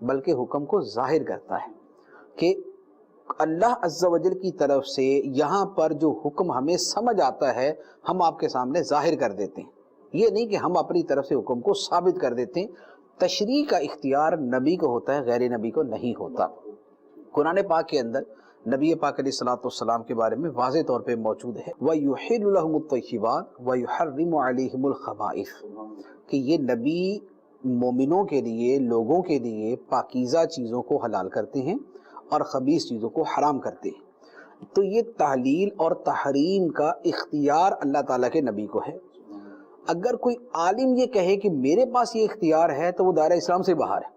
بلکہ حکم کو ظاہر کرتا ہے کہ اللہ عز و جل کی طرف سے یہاں پر جو حکم ہمیں سمجھ آتا ہے ہم آپ کے سامنے ظاہر کر دیتے ہیں. یہ نہیں کہ ہم اپنی طرف سے حکم کو ثابت کر دیتے ہیں. تشریح کا اختیار نبی کو ہوتا ہے، غیر نبی کو نہیں ہوتا. قرآن پاک کے اندر نبی پاک علیہ الصلوۃ والسلام کے بارے میں واضح طور پہ موجود ہے وَيُحِلُّ لَهُمُ الطَّيِّبَاتِ وَيُحَرِّمُ عَلَيْهِمُ الْخَبَائِثَ، کہ یہ نبی مومنوں کے لیے، لوگوں کے لیے پاکیزہ چیزوں کو حلال کرتے ہیں اور خبیث چیزوں کو حرام کرتے ہیں. تو یہ تحلیل اور تحریم کا اختیار اللہ تعالیٰ کے نبی کو ہے. اگر کوئی عالم یہ کہے کہ میرے پاس یہ اختیار ہے تو وہ دائرہ اسلام سے باہر ہے.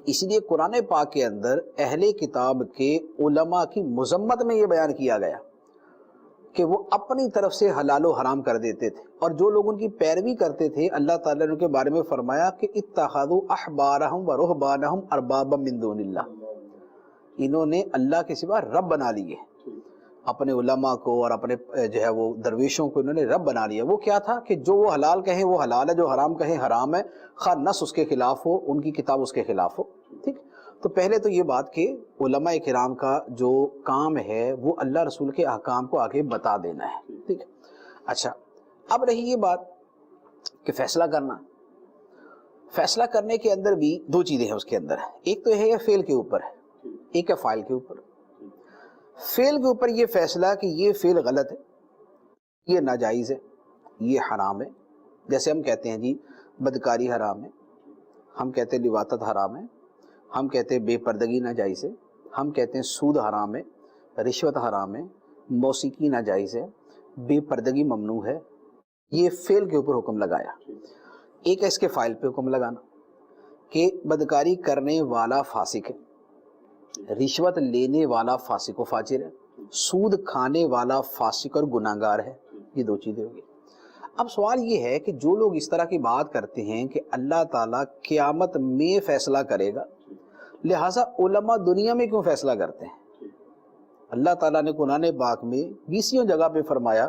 اس لیے قرآن پاک کے اندر اہل کتاب کے علماء کی مذمت میں یہ بیان کیا گیا کہ وہ اپنی طرف سے حلال و حرام کر دیتے تھے، اور جو لوگ ان کی پیروی کرتے تھے اللہ تعالیٰ نے ان کے بارے میں فرمایا کہ اتخذوا احبارہم و رہبانہم اربابا من دون اللہ، انہوں نے اللہ کے سوا رب بنا لیے. اپنے علماء کو اور اپنے جو ہے وہ درویشوں کو انہوں نے رب بنا لیا. وہ کیا تھا کہ جو وہ حلال کہیں وہ حلال ہے، جو حرام کہیں حرام ہے، خواہ نص اس کے خلاف ہو، ان کی کتاب اس کے خلاف ہو. ٹھیک. تو پہلے تو یہ بات کہ علماء کرام کا جو کام ہے وہ اللہ رسول کے احکام کو آگے بتا دینا ہے. ٹھیک. اچھا، اب رہی یہ بات کہ فیصلہ کرنا. فیصلہ کرنے کے اندر بھی دو چیزیں ہیں اس کے اندر. ایک تو ہے فعل کے اوپر ہے، ایک ہے فاعل کے اوپر. فعل کے اوپر یہ فیصلہ کہ یہ فعل غلط ہے، یہ ناجائز ہے، یہ حرام ہے. جیسے ہم کہتے ہیں جی بدکاری حرام ہے، ہم کہتے ہیں لواطت حرام ہے، ہم کہتے ہیں بے پردگی ناجائز ہے، ہم کہتے ہیں سود حرام ہے، رشوت حرام ہے، موسیقی ناجائز ہے، بے پردگی ممنوع ہے. یہ فعل کے اوپر حکم لگایا. ایک ہے اس کے فاعل پہ حکم لگانا کہ بدکاری کرنے والا فاسق ہے، رشوت لینے والا فاسق و فاجر ہے، سود کھانے والا فاسق اور گناہگار ہے. یہ دو چیزیں ہوگی. اب سوال یہ ہے کہ جو لوگ اس طرح کی بات کرتے ہیں کہ اللہ تعالیٰ قیامت میں فیصلہ کرے گا، لہٰذا علماء دنیا میں کیوں فیصلہ کرتے ہیں؟ اللہ تعالیٰ نے قرآن پاک میں 20 جگہ پہ فرمایا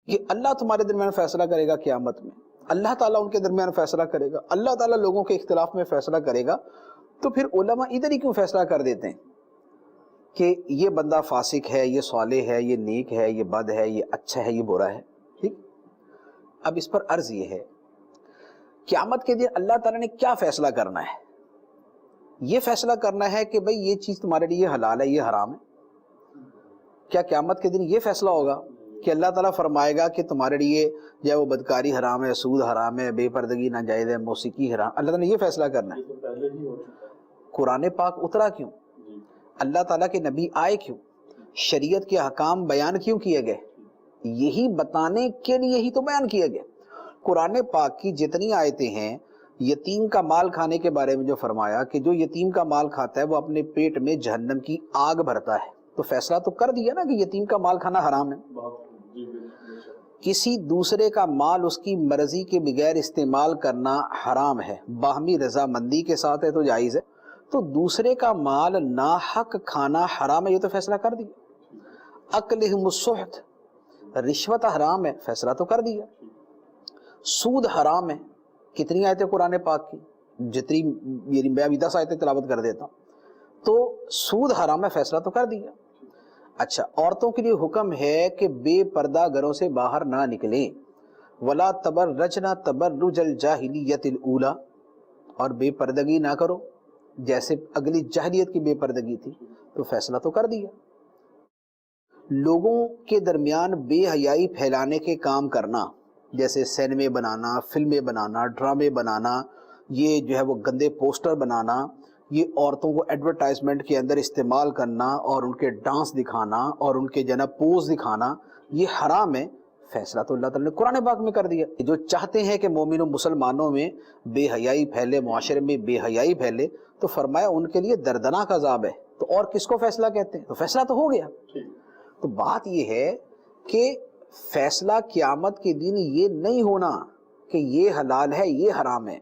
کہ اللہ تمہارے درمیان فیصلہ کرے گا قیامت میں، اللہ تعالیٰ ان کے درمیان فیصلہ کرے گا، اللہ تعالیٰ لوگوں کے اختلاف میں فیصلہ کرے گا. تو پھر علماء ادھر ہی کیوں فیصلہ کر دیتے ہیں کہ یہ بندہ فاسق ہے، یہ صالح ہے، یہ نیک ہے، یہ بد ہے، یہ اچھا ہے، یہ برا ہے. ٹھیک. اب اس پر عرض یہ ہے قیامت کے دن اللہ تعالیٰ نے کیا فیصلہ کرنا ہے؟ یہ فیصلہ کرنا ہے کہ بھئی یہ چیز تمہارے لیے حلال ہے، یہ حرام ہے. کیا قیامت کے دن یہ فیصلہ ہوگا کہ اللہ تعالیٰ فرمائے گا کہ تمہارے لیے جو ہے وہ بدکاری حرام ہے، سود حرام ہے، بے پردگی ناجائز ہے، موسیقی حرام؟ اللہ تعالیٰ نے یہ فیصلہ کرنا ہے. قرآن پاک اترا کیوں؟ اللہ تعالیٰ کے نبی آئے کیوں؟ شریعت کے احکام بیان کیوں کیے گئے؟ یہی بتانے کے لیے ہی تو بیان کیے گئے. قرآن پاک کی جتنی آیتیں ہیں، یتیم کا مال کھانے کے بارے میں جو فرمایا کہ جو یتیم کا مال کھاتا ہے وہ اپنے پیٹ میں جہنم کی آگ بھرتا ہے، تو فیصلہ تو کر دیا نا کہ یتیم کا مال کھانا حرام ہے. کسی دوسرے کا مال اس کی مرضی کے بغیر استعمال کرنا حرام ہے، باہمی رضامندی کے ساتھ ہے تو جائز ہے. تو دوسرے کا مال ناحق کھانا حرام ہے، یہ تو فیصلہ کر دیا. اکلہم السحت، رشوت حرام ہے، فیصلہ تو کر دیا. سود حرام ہے. کتنی آیتیں قرآن پاک کی؟ جتنی میں ابھی 10 آیتیں تلاوت کر دیتا ہوں. تو سود حرام ہے، فیصلہ تو کر دیا. اچھا، عورتوں کے لیے حکم ہے کہ بے پردہ گھروں سے باہر نہ نکلیں. ولا تبرجنا تبرج الجاہلیت الاولی، اور بے پردگی نہ کرو جیسے اگلی جاہلیت کی بے پردگی تھی. تو فیصلہ تو کر دیا. لوگوں کے درمیان بے حیائی پھیلانے کے کام کرنا، جیسے سینمے بنانا، فلمیں بنانا، ڈرامے بنانا، یہ جو ہے وہ گندے پوسٹر بنانا، یہ عورتوں کو ایڈورٹائزمنٹ کے اندر استعمال کرنا اور ان کے ڈانس دکھانا اور ان کے جناب پوز دکھانا، یہ حرام ہے. فیصلہ تو اللہ تعالیٰ نے قرآن پاک میں کر دیا. جو چاہتے ہیں کہ مومنوں مسلمانوں میں بے حیائی پھیلے، معاشرے میں بے حیائی پھیلے، تو فرمایا ان کے لیے دردناک عذاب ہے. تو اور کس کو فیصلہ کہتے ہیں؟ تو فیصلہ تو ہو گیا. تو بات یہ ہے کہ فیصلہ قیامت کے دن یہ نہیں ہونا کہ یہ حلال ہے، یہ حرام ہے.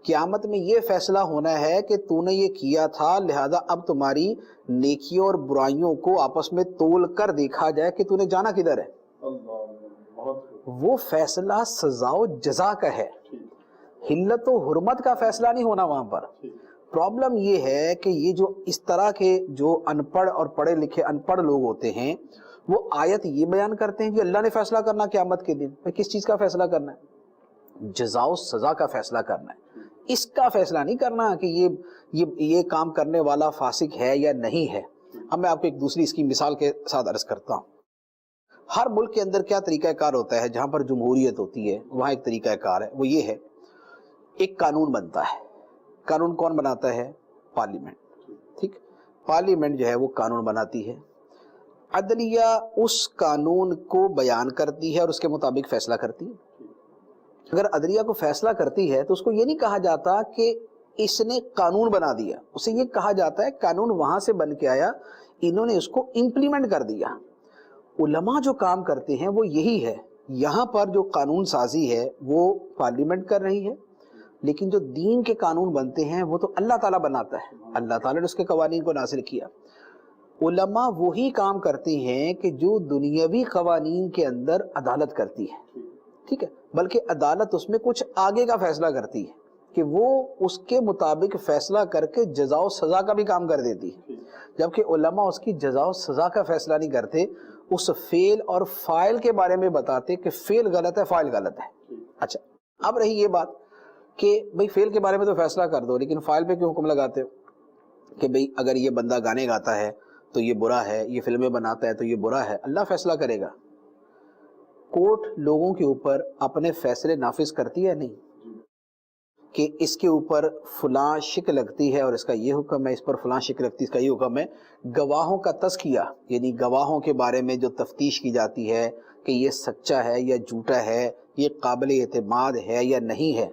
قیامت میں یہ فیصلہ ہونا ہے کہ تو نے یہ کیا تھا، لہذا اب تمہاری نیکیوں اور برائیوں کو آپس میں تول کر دیکھا جائے کہ تو نے جانا کدھر ہے. وہ فیصلہ سزا و جزا کا ہے، حلت و حرمت کا فیصلہ نہیں ہونا وہاں پر. پرابلم یہ ہے کہ یہ جو اس طرح کے جو ان پڑھ اور پڑھے لکھے ان پڑھ لوگ ہوتے ہیں وہ آیت یہ بیان کرتے ہیں کہ اللہ نے فیصلہ کرنا قیامت کے دن. کس چیز کا فیصلہ کرنا ہے؟ جزا و سزا کا فیصلہ کرنا ہے. اس کا فیصلہ نہیں کرنا کہ یہ کام کرنے والا فاسق ہے یا نہیں ہے. اب میں آپ کو ایک دوسری اس کی مثال کے ساتھ عرض کرتا ہوں. ہر ملک کے اندر کیا طریقہ کار ہوتا ہے؟ جہاں پر جمہوریت ہوتی ہے وہاں ایک طریقہ کار ہے، وہ یہ ہے ایک قانون بنتا ہے. قانون کون بناتا ہے؟ پارلیمنٹ. ٹھیک، پارلیمنٹ جو ہے وہ قانون بناتی ہے، عدلیہ اس قانون کو بیان کرتی ہے اور اس کے مطابق فیصلہ کرتی ہے. اگر عدلیہ کو فیصلہ کرتی ہے تو اس کو یہ نہیں کہا جاتا کہ اس نے قانون بنا دیا، اسے یہ کہا جاتا ہے قانون وہاں سے بن کے آیا، انہوں نے اس کو امپلیمنٹ کر دیا. علماء جو کام کرتے ہیں وہ یہی ہے. یہاں پر جو قانون سازی ہے وہ پارلیمنٹ کر رہی ہے، لیکن جو دین کے قانون بنتے ہیں وہ تو اللہ تعالیٰ بناتا ہے. اللہ تعالیٰ نے اس کے قوانین کو نازل کیا. علماء وہی کام کرتے ہیں کہ جو دنیاوی قوانین کے اندر عدالت کرتی ہے. ٹھیک ہے، بلکہ عدالت اس میں کچھ آگے کا فیصلہ کرتی ہے کہ وہ اس کے مطابق فیصلہ کر کے جزا و سزا کا بھی کام کر دیتی ہے. جبکہ علماء اس کی جزا و سزا کا فیصلہ نہیں کرتے، اس فعل اور فاعل کے بارے میں بتاتے کہ فعل غلط ہے فاعل غلط ہے. اچھا، اب رہی یہ بات کہ بھئی فعل کے بارے میں تو فیصلہ کر دو، لیکن فاعل پہ کیوں حکم لگاتے ہو کہ بھئی اگر یہ بندہ گانے گاتا ہے تو یہ برا ہے، یہ فلمیں بناتا ہے تو یہ برا ہے. اللہ فیصلہ کرے گا. کورٹ لوگوں کے اوپر اپنے فیصلے نافذ کرتی ہے نہیں کہ اس کے اوپر فلاں شک لگتی ہے اور اس کا یہ حکم ہے، اس پر فلاں شک لگتی ہے، اس کا یہ حکم ہے. گواہوں کا تزکیہ، یعنی گواہوں کے بارے میں جو تفتیش کی جاتی ہے کہ یہ سچا ہے یا جھوٹا ہے، یہ قابل اعتماد ہے یا نہیں ہے.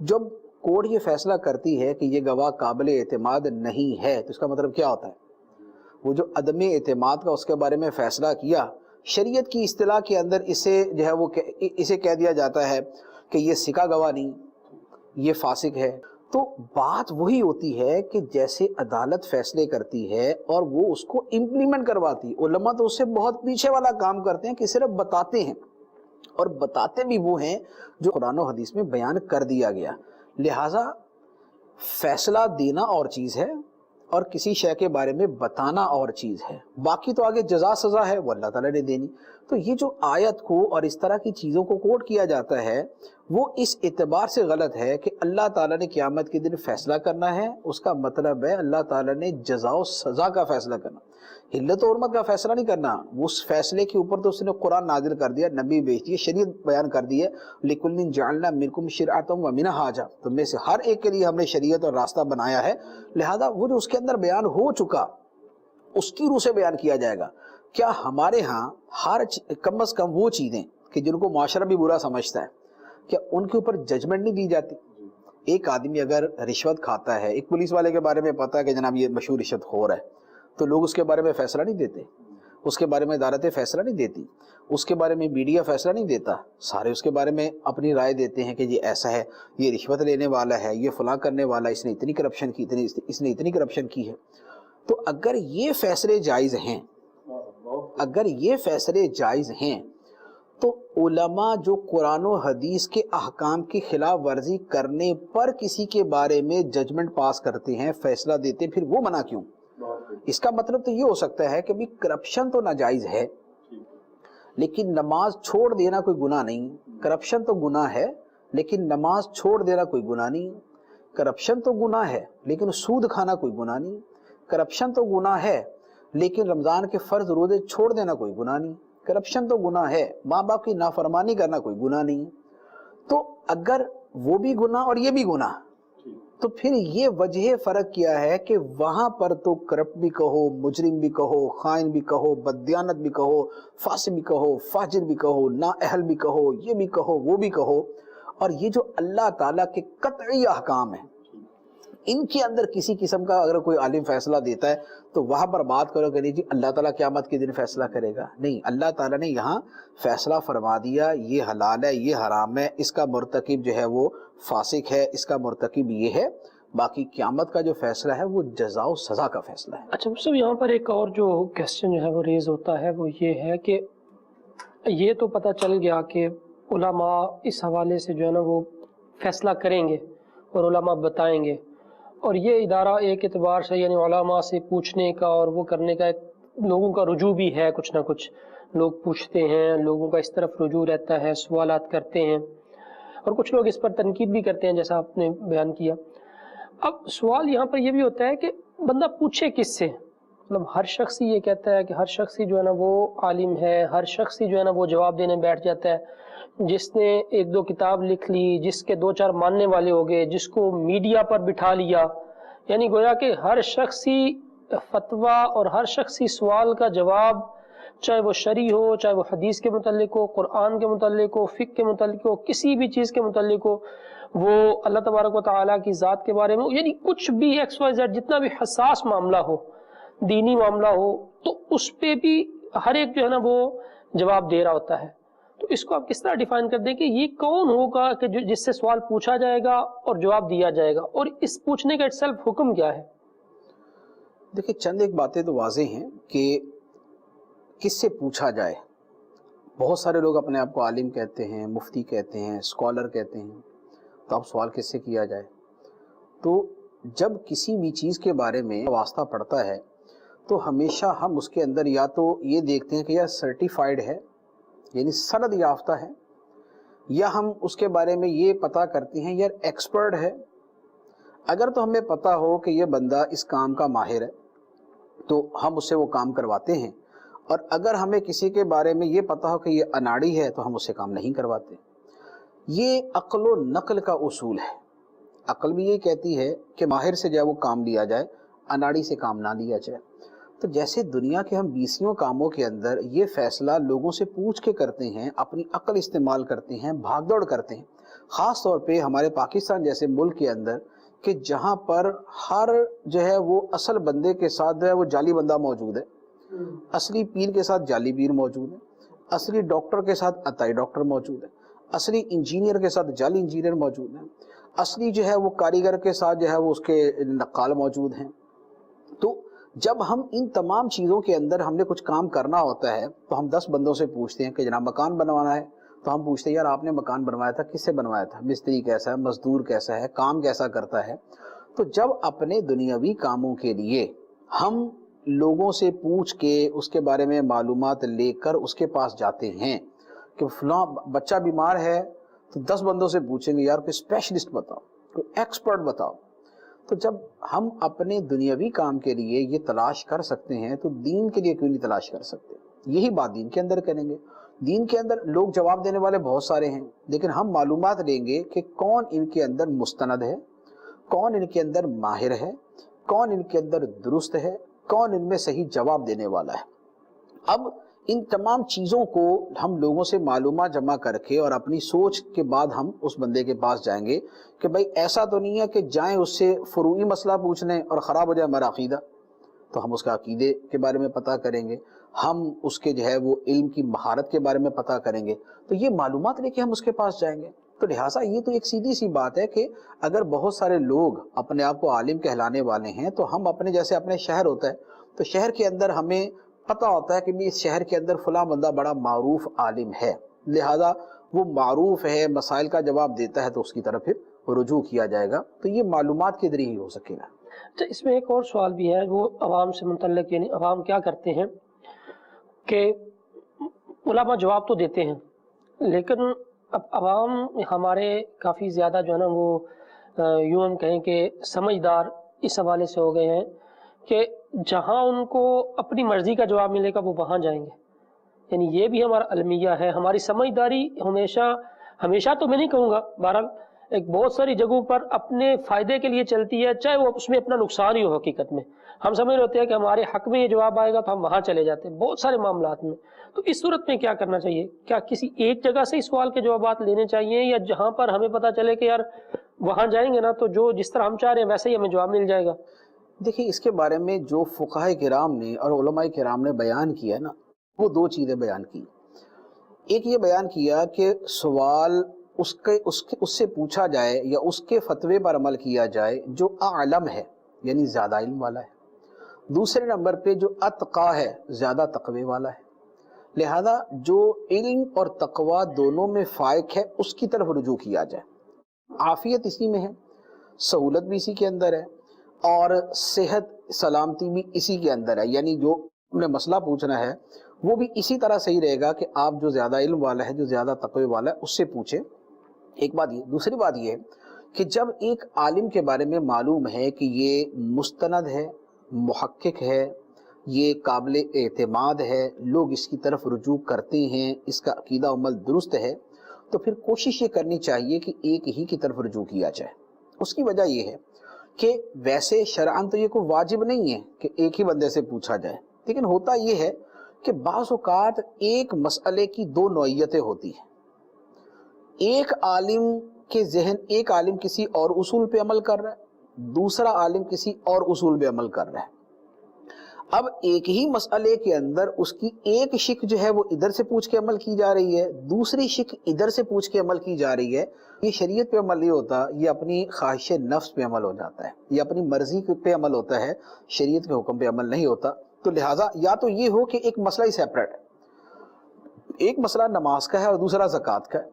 جب کورٹ یہ فیصلہ کرتی ہے کہ یہ گواہ قابل اعتماد نہیں ہے تو اس کا مطلب کیا ہوتا ہے؟ وہ جو عدم اعتماد کا اس کے بارے میں فیصلہ کیا، شریعت کی اصطلاح کے اندر اسے جو ہے وہ اسے کہہ دیا جاتا ہے کہ یہ سکا گواہ نہیں، یہ فاسق ہے. تو بات وہی ہوتی ہے کہ جیسے عدالت فیصلے کرتی ہے اور وہ اس کو امپلیمنٹ کرواتی. علماء تو اس سے بہت پیچھے والا کام کرتے ہیں کہ صرف بتاتے ہیں، اور بتاتے بھی وہ ہیں جو قرآن و حدیث میں بیان کر دیا گیا. لہٰذا فیصلہ دینا اور چیز ہے اور کسی شے کے بارے میں بتانا اور چیز ہے. باقی تو آگے جزا سزا ہے وہ اللہ تعالیٰ نے دینی. تو یہ جو آیت کو اور اس طرح کی چیزوں کو کوٹ کیا جاتا ہے وہ اس اعتبار سے غلط ہے کہ اللہ تعالیٰ نے قیامت کے دن فیصلہ کرنا ہے. اس کا مطلب ہے اللہ تعالیٰ نے جزا و سزا کا فیصلہ کرنا، حلت و حرمت کا فیصلہ نہیں کرنا. اس فیصلے کے اوپر تو اس نے قرآن نازل کر دیا، نبی بھیج دیے، شریعت بیان کر دی ہے. لِكُلٍّ جَعَلْنَا مِنْكُمْ شِرْعَةً وَمِنْهَاجًا، تم میں سے ہر ایک کے لیے ہم نے شریعت اور راستہ بنایا ہے. لہذا وہ جو اس کے اندر بیان ہو چکا اس کی روح سے بیان کیا جائے گا. کیا ہمارے ہاں کم از کم وہ چیزیں کہ جن کو معاشرہ بھی برا سمجھتا ہے، کیا ان کے اوپر ججمنٹ نہیں دی جاتی؟ ایک آدمی اگر رشوت کھاتا ہے، ایک پولیس والے کے بارے میں پتا ہے کہ جناب یہ مشہور رشوت خور ہے، تو لوگ اس کے بارے میں فیصلہ نہیں دیتے، اس کے بارے میں عدالتیں فیصلہ نہیں دیتی، اس کے بارے میں میڈیا فیصلہ نہیں دیتا. سارے اس کے بارے میں اپنی رائے دیتے ہیں کہ یہ ایسا ہے، یہ رشوت لینے والا ہے، یہ فلاں کرنے والا، اس نے اتنی کرپشن کی، اس نے اتنی کرپشن کی ہے. تو اگر یہ فیصلے جائز ہیں، اگر یہ فیصلے جائز ہیں تو علماء جو قرآن و حدیث کے احکام کی خلاف ورزی کرنے پر کسی کے بارے میں ججمنٹ پاس کرتے ہیں، فیصلہ دیتے ہیں، پھر وہ منع کیوں؟ اس کا مطلب تو یہ ہو سکتا ہے کہ بھی کرپشن تو ناجائز ہے لیکن نماز چھوڑ دینا کوئی گناہ نہیں. کرپشن تو گناہ ہے لیکن نماز چھوڑ دینا کوئی گناہ نہیں. کرپشن تو گناہ ہے لیکن سود کھانا کوئی گناہ نہیں. کرپشن تو گناہ ہے لیکن رمضان کے فرض روزے چھوڑ دینا کوئی گناہ نہیں. کرپشن تو گناہ ہے، ماں باپ کی نافرمانی کرنا کوئی گناہ نہیں. تو اگر وہ بھی گناہ اور یہ بھی گناہ، تو پھر یہ وجہ فرق کیا ہے کہ وہاں پر تو کرپٹ بھی کہو، مجرم بھی کہو، خائن بھی کہو، بددیانت بھی کہو، فاسق بھی کہو، فاجر بھی کہو، نااہل بھی کہو، یہ بھی کہو، وہ بھی کہو. اور یہ جو اللہ تعالیٰ کے قطعی احکام ہیں ان کے اندر کسی قسم کا اگر کوئی عالم فیصلہ دیتا ہے تو وہاں پر بات کرو کہ نہیں جی اللہ تعالیٰ قیامت کے دن فیصلہ کرے گا. نہیں، اللہ تعالیٰ نے یہاں فیصلہ فرما دیا، یہ حلال ہے، یہ حرام ہے، اس کا مرتکب جو ہے وہ فاسق ہے، اس کا مرتکب یہ ہے. باقی قیامت کا جو فیصلہ ہے وہ جزا و سزا کا فیصلہ ہے. اچھا صاحب، یہاں پر ایک اور جو کوسچن جو ہے وہ ریز ہوتا ہے وہ یہ ہے کہ یہ تو پتہ چل گیا کہ علماء اس حوالے سے جو ہے نا وہ فیصلہ کریں گے اور علماء بتائیں گے، اور یہ ادارہ ایک اعتبار سے یعنی علماء سے پوچھنے کا اور وہ کرنے کا ایک لوگوں کا رجوع بھی ہے، کچھ نہ کچھ لوگ پوچھتے ہیں، لوگوں کا اس طرف رجوع رہتا ہے، سوالات کرتے ہیں، اور کچھ لوگ اس پر تنقید بھی کرتے ہیں جیسا آپ نے بیان کیا۔ اب سوال یہاں پر یہ بھی ہوتا ہے کہ بندہ پوچھے کس سے؟ مطلب ہر شخص ہی یہ کہتا ہے کہ ہر شخص ہی جو ہے نا وہ عالم ہے، ہر شخص ہی جو ہے نا وہ جواب دینے بیٹھ جاتا ہے، جس نے ایک دو کتاب لکھ لی، جس کے دو چار ماننے والے ہو گئے، جس کو میڈیا پر بٹھا لیا، یعنی گویا کہ ہر شخص ہی فتویٰ اور ہر شخص ہی سوال کا جواب، چاہے وہ شرعی ہو، چاہے وہ حدیث کے متعلق ہو، قرآن کے متعلق ہو، فقہ کے متعلق ہو، کسی بھی چیز کے متعلق ہو، وہ اللہ تبارک و تعالیٰ کی ذات کے بارے میں، یعنی کچھ بھی ایکس وائی زیڈ جتنا بھی حساس معاملہ ہو، دینی معاملہ ہو، تو اس پہ بھی ہر ایک جو ہے نا وہ جواب دے رہا ہوتا ہے۔ تو اس کو آپ کس طرح ڈیفائن کر دیں کہ یہ کون ہوگا کہ جس سے سوال پوچھا جائے گا اور جواب دیا جائے گا، اور اس پوچھنے کا اٹ سیلف حکم کیا ہے؟ دیکھیں چند ایک باتیں تو واضح ہیں کہ کس سے پوچھا جائے۔ بہت سارے لوگ اپنے آپ کو عالم کہتے ہیں، مفتی کہتے ہیں، اسکالر کہتے ہیں، تو اب سوال کس سے کیا جائے؟ تو جب کسی بھی چیز کے بارے میں واسطہ پڑتا ہے تو ہمیشہ ہم اس کے اندر یا تو یہ دیکھتے ہیں کہ یہ سرٹیفائیڈ ہے یعنی سند یافتہ ہے، یا ہم اس کے بارے میں یہ پتہ کرتے ہیں یار ایکسپرٹ ہے۔ اگر تو ہمیں پتہ ہو کہ یہ بندہ اس کام کا ماہر ہے تو ہم اس سے وہ کام کرواتے ہیں، اور اگر ہمیں کسی کے بارے میں یہ پتہ ہو کہ یہ اناڑی ہے تو ہم اس سے کام نہیں کرواتے۔ یہ عقل و نقل کا اصول ہے۔ عقل بھی یہ کہتی ہے کہ ماہر سے جو ہے وہ کام لیا جائے، اناڑی سے کام نہ لیا جائے۔ تو جیسے دنیا کے ہم بیسیوں کاموں کے اندر یہ فیصلہ لوگوں سے پوچھ کے کرتے ہیں، اپنی عقل استعمال کرتے ہیں، بھاگ دوڑ کرتے ہیں، خاص طور پہ ہمارے پاکستان جیسے ملک کے اندر کہ جہاں پر ہر جو ہے وہ اصل بندے کے ساتھ جو ہے وہ جعلی بندہ موجود ہے، اصلی پیر کے ساتھ جعلی پیر موجود ہے، اصلی ڈاکٹر کے ساتھ عطائی ڈاکٹر موجود ہے، اصلی انجینئر کے ساتھ جعلی انجینئر موجود ہیں، اصلی جو ہے وہ کاریگر کے ساتھ جو ہے وہ اس کے نقال موجود ہیں۔ تو جب ہم ان تمام چیزوں کے اندر ہم نے کچھ کام کرنا ہوتا ہے تو ہم 10 بندوں سے پوچھتے ہیں کہ جناب مکان بنوانا ہے، تو ہم پوچھتے ہیں یار آپ نے مکان بنوایا تھا کس سے بنوایا تھا، مستری کیسا ہے، مزدور کیسا ہے، کام کیسا کرتا ہے۔ تو جب اپنے دنیاوی کاموں کے لیے ہم لوگوں سے پوچھ کے اس کے بارے میں معلومات لے کر اس کے پاس جاتے ہیں کہ فلاں بچہ بیمار ہے، تو 10 بندوں سے پوچھیں گے یار کوئی اسپیشلسٹ بتاؤ، کوئی ایکسپرٹ بتاؤ۔ تو جب ہم اپنے دنیاوی کام کے لیے یہ تلاش کر سکتے ہیں تو دین کے لیے کیوں نہیں تلاش کر سکتے؟ یہی بات دین کے اندر کریں گے۔ دین کے اندر لوگ جواب دینے والے بہت سارے ہیں، لیکن ہم معلومات لیں گے کہ کون ان کے اندر مستند ہے، کون ان کے اندر ماہر ہے، کون ان کے اندر درست ہے، کون ان میں صحیح جواب دینے والا ہے۔ اب ان تمام چیزوں کو ہم لوگوں سے معلومات جمع کر کے اور اپنی سوچ کے بعد ہم اس بندے کے پاس جائیں گے کہ بھائی ایسا تو نہیں ہے کہ جائیں اس سے فروعی مسئلہ پوچھنے اور خراب ہو جائے ہمارا عقیدہ، تو ہم اس کا عقیدے کے بارے میں پتہ کریں گے، ہم اس کے جو ہے وہ علم کی مہارت کے بارے میں پتہ کریں گے، تو یہ معلومات لے کے ہم اس کے پاس جائیں گے۔ تو لہٰذا یہ تو ایک سیدھی سی بات ہے کہ اگر بہت سارے لوگ اپنے آپ کو عالم کہلانے والے ہیں تو ہم اپنے جیسے اپنے شہر ہوتا ہے تو شہر کے اندر ہمیں پتہ ہوتا ہے کہ اس شہر کے اندر فلاں بندہ بڑا معروف عالم ہے، لہذا وہ معروف ہے، مسائل کا جواب دیتا ہے، تو اس کی طرف پھر رجوع کیا جائے گا۔ تو یہ معلومات کے ذریعے ہی ہو سکے گا۔ اچھا، اس میں ایک اور سوال بھی ہے وہ عوام سے متعلق، یعنی عوام کیا کرتے ہیں کہ علماء جواب تو دیتے ہیں، لیکن اب عوام ہمارے کافی زیادہ جو ہے نا وہ یوں ہم کہیں کہ سمجھدار اس حوالے سے ہو گئے ہیں کہ جہاں ان کو اپنی مرضی کا جواب ملے گا وہ وہاں جائیں گے، یعنی یہ بھی ہمارا المیہ ہے۔ ہماری سمجھداری ہمیشہ تو میں نہیں کہوں گا، بہرحال ایک بہت ساری جگہوں پر اپنے فائدے کے لیے چلتی ہے، چاہے وہ اس میں اپنا نقصان ہی ہو۔ حقیقت میں ہم سمجھ رہے ہوتے ہیں کہ ہمارے حق میں یہ جواب آئے گا تو ہم وہاں چلے جاتے ہیں بہت سارے معاملات میں۔ تو اس صورت میں کیا کرنا چاہیے؟ کیا کسی ایک جگہ سے ہی سوال کے جوابات لینے چاہیے، یا جہاں پر ہمیں پتہ چلے کہ یار وہاں جائیں گے نا تو جو جس طرح ہم چاہ رہے ہیں ویسے ہی ہمیں جواب مل جائے گا؟ دیکھیں اس کے بارے میں جو فقہاء کرام نے اور علماء کرام نے بیان کیا نا، وہ 2 چیزیں بیان کی۔ ایک یہ بیان کیا کہ سوال اس سے پوچھا جائے یا اس کے فتوے پر عمل کیا جائے جو اعلم ہے، یعنی زیادہ علم والا ہے۔ دوسرے نمبر پہ جو اتقا ہے، زیادہ تقوی والا ہے۔ لہذا جو علم اور تقوی دونوں میں فائق ہے اس کی طرف رجوع کیا جائے۔ عافیت اسی میں ہے، سہولت بھی اسی کے اندر ہے، اور صحت سلامتی بھی اسی کے اندر ہے، یعنی جو ہم نے مسئلہ پوچھنا ہے وہ بھی اسی طرح صحیح رہے گا کہ آپ جو زیادہ علم والا ہے، جو زیادہ تقوی والا ہے، اس سے پوچھیں. ایک بات یہ. دوسری بات یہ ہے کہ جب ایک عالم کے بارے میں معلوم ہے کہ یہ مستند ہے، محقق ہے، یہ قابل اعتماد ہے، لوگ اس کی طرف رجوع کرتے ہیں، اس کا عقیدہ عمل درست ہے، تو پھر کوشش یہ کرنی چاہیے کہ ایک ہی کی طرف رجوع کیا جائے. اس کی وجہ یہ ہے کہ ویسے شرعاً تو یہ کوئی واجب نہیں ہے کہ ایک ہی بندے سے پوچھا جائے، لیکن ہوتا یہ ہے کہ بعض اوقات ایک مسئلے کی دو نوعیتیں ہوتی ہیں. ایک عالم کے ذہن، ایک عالم کسی اور اصول پہ عمل کر رہا ہے، دوسرا عالم کسی اور اصول پہ عمل کر رہا ہے. اب ایک ہی مسئلے کے اندر اس کی ایک شق جو ہے وہ ادھر سے پوچھ کے عمل کی جا رہی ہے، دوسری شق ادھر سے پوچھ کے عمل کی جا رہی ہے. یہ شریعت پہ عمل نہیں ہوتا، یہ اپنی خواہش نفس پہ عمل ہو جاتا ہے، یہ اپنی مرضی پہ عمل ہوتا ہے، شریعت کے حکم پہ عمل نہیں ہوتا. تو لہٰذا یا تو یہ ہو کہ ایک مسئلہ ہی سیپریٹ ہے، ایک مسئلہ نماز کا ہے اور دوسرا زکوٰۃ کا ہے.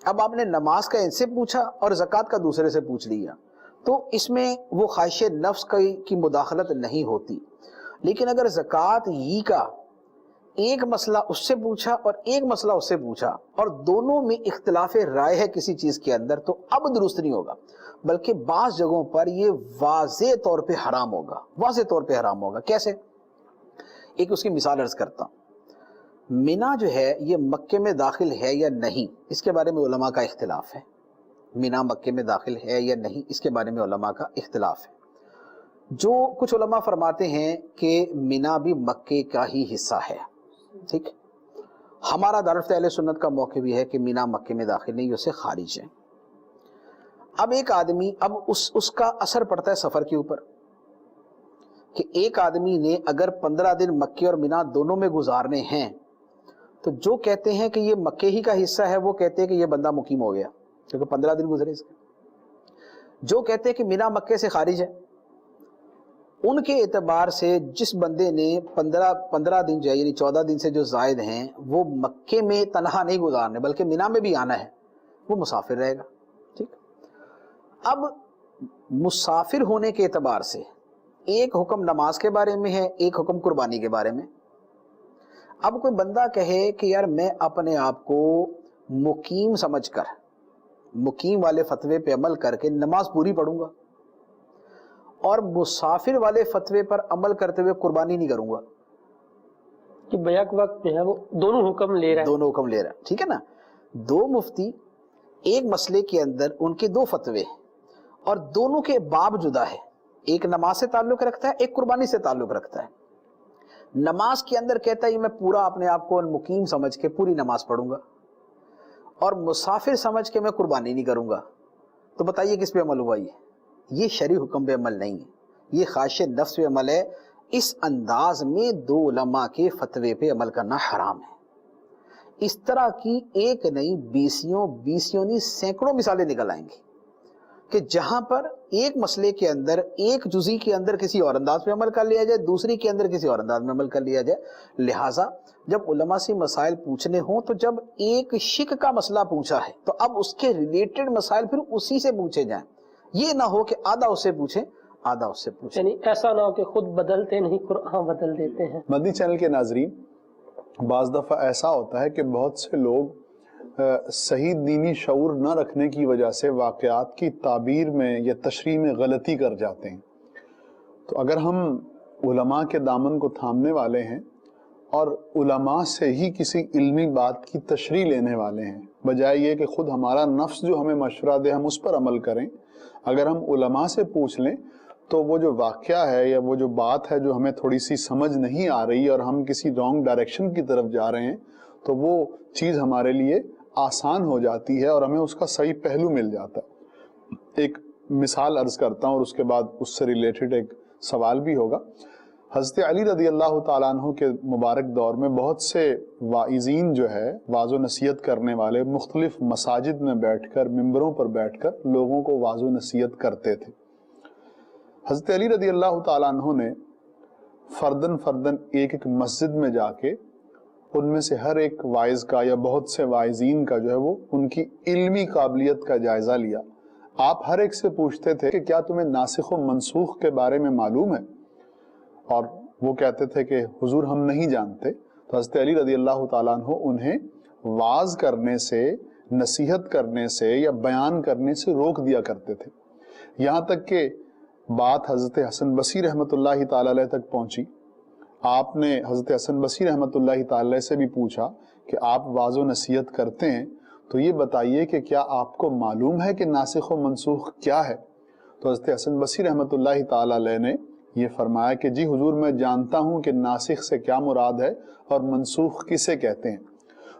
اب آپ نے نماز کا ان سے پوچھا اور زکوٰۃ کا دوسرے سے پوچھ لیا، تو اس میں وہ خواہش نفس کی مداخلت نہیں ہوتی. لیکن اگر زکوٰۃ ہی کا ایک مسئلہ اس سے پوچھا اور ایک مسئلہ اس سے پوچھا اور دونوں میں اختلاف رائے ہے کسی چیز کے اندر، تو اب درست نہیں ہوگا، بلکہ بعض جگہوں پر یہ واضح طور پہ حرام ہوگا. واضح طور پہ حرام ہوگا. کیسے؟ ایک اس کی مثال عرض کرتا ہوں. مینا جو ہے یہ مکے میں داخل ہے یا نہیں، اس کے بارے میں علماء کا اختلاف ہے. مینا مکے میں داخل ہے یا نہیں، اس کے بارے میں علماء کا اختلاف ہے. جو کچھ علماء فرماتے ہیں کہ مینا بھی مکے کا ہی حصہ ہے. ٹھیک، ہمارا دارالفتہ اہل سنت کا موقع بھی ہے کہ مینا مکے میں داخل نہیں، اسے خارج ہے. اب ایک آدمی، اب اس کا اثر پڑتا ہے سفر کے اوپر، کہ ایک آدمی نے اگر 15 دن مکے اور مینا دونوں میں گزارنے ہیں، تو جو کہتے ہیں کہ یہ مکے ہی کا حصہ ہے وہ کہتے ہیں کہ یہ بندہ مقیم ہو گیا کیونکہ 15 دن گزرے اس کے. جو کہتے ہیں کہ مینا مکے سے خارج ہے، ان کے اعتبار سے جس بندے نے 15 دن جو ہے یعنی 14 دن سے جو زائد ہیں وہ مکے میں تنہا نہیں گزارنے بلکہ مینا میں بھی آنا ہے، وہ مسافر رہے گا. ٹھیک، اب مسافر ہونے کے اعتبار سے ایک حکم نماز کے بارے میں ہے، ایک حکم قربانی کے بارے میں. اب کوئی بندہ کہے کہ یار میں اپنے آپ کو مقیم سمجھ کر، مقیم والے فتوے پہ عمل کر کے نماز پوری پڑھوں گا، اور مسافر والے فتوے پر عمل کرتے ہوئے قربانی نہیں کروں گا، کہ بیک وقت جو ہے وہ دونوں حکم لے رہا ہے. دونوں حکم لے رہا ہے. ٹھیک ہے نا. دو مفتی ایک مسئلے کے اندر ان کے دو فتوے اور دونوں کے باب جدا ہے، ایک نماز سے تعلق رکھتا ہے، ایک قربانی سے تعلق رکھتا ہے. نماز کے اندر کہتا ہے میں پورا اپنے آپ کو مقیم سمجھ کے پوری نماز پڑھوں گا، اور مسافر سمجھ کے میں قربانی نہیں کروں گا. تو بتائیے کس پہ عمل ہوا؟ یہ شرعی حکم پہ عمل نہیں ہے، یہ خواہش نفس پہ عمل ہے. اس انداز میں دو علماء کے فتوے پہ عمل کرنا حرام ہے. اس طرح کی ایک نہیں بیسیوں نہیں سینکڑوں مثالیں نکل آئیں گی کہ جہاں پر ایک مسئلے کے اندر ایک جزئی کے اندر کسی اور انداز پہ عمل کر لیا جائے، دوسری کے اندر کسی اور انداز میں عمل کر لیا جائے. لہٰذا جب علماء سے مسائل پوچھنے ہوں تو جب ایک شق کا مسئلہ پوچھا ہے تو اب اس کے ریلیٹڈ مسائل پھر اسی سے پوچھے جائیں. یہ نہ ہو کہ آدھا اس سے پوچھیں آدھا اس سے پوچھیں. یعنی ایسا نہ ہو کہ خود بدلتے نہیں قرآن بدل دیتے ہیں. مدنی چینل کے ناظرین، بعض دفعہ ایسا ہوتا ہے کہ بہت سے لوگ صحیح دینی شعور نہ رکھنے کی وجہ سے واقعات کی تعبیر میں یا تشریح میں غلطی کر جاتے ہیں. تو اگر ہم علماء کے دامن کو تھامنے والے ہیں اور علماء سے ہی کسی علمی بات کی تشریح لینے والے ہیں، بجائے یہ کہ خود ہمارا نفس جو ہمیں مشورہ دے ہم اس پر عمل کریں، اگر ہم علماء سے پوچھ لیں تو وہ جو واقعہ ہے یا وہ جو بات ہے جو ہمیں تھوڑی سی سمجھ نہیں آ رہی اور ہم کسی رانگ ڈائریکشن کی طرف جا رہے ہیں، تو وہ چیز ہمارے لیے آسان ہو جاتی ہے اور ہمیں اس کا صحیح پہلو مل جاتا ہے. ایک مثال عرض کرتا ہوں اور اس کے بعد اس سے ریلیٹڈ ایک سوال بھی ہوگا. حضرت علی رضی اللہ تعالیٰ عنہ کے مبارک دور میں بہت سے واعظین جو ہے واعظ و نصیحت کرنے والے مختلف مساجد میں بیٹھ کر ممبروں پر بیٹھ کر لوگوں کو واعظ و نصیحت کرتے تھے. حضرت علی رضی اللہ تعالیٰ عنہ نے فردن ایک ایک مسجد میں جا کے ان میں سے ہر ایک واعظ کا یا بہت سے واعظین کا جو ہے وہ ان کی علمی قابلیت کا جائزہ لیا. آپ ہر ایک سے پوچھتے تھے کہ کیا تمہیں ناسخ و منسوخ کے بارے میں معلوم ہے، اور وہ کہتے تھے کہ حضور ہم نہیں جانتے، تو حضرت علی رضی اللہ تعالیٰ عنہ انہیں واعظ کرنے سے، نصیحت کرنے سے یا بیان کرنے سے روک دیا کرتے تھے، یہاں تک کہ بات حضرت حسن بصری رحمۃ اللہ تعالی علیہ تک پہنچی۔ آپ نے حضرت حسن بصری رحمۃ اللہ تعالی علیہ سے بھی پوچھا کہ آپ واعظ و نصیحت کرتے ہیں تو یہ بتائیے کہ کیا آپ کو معلوم ہے کہ ناسخ و منسوخ کیا ہے؟ تو حضرت حسن بصری رحمۃ اللہ تعالی علیہ نے یہ فرمایا کہ جی حضور میں جانتا ہوں کہ ناسخ سے کیا مراد ہے اور منسوخ کسے کہتے ہیں۔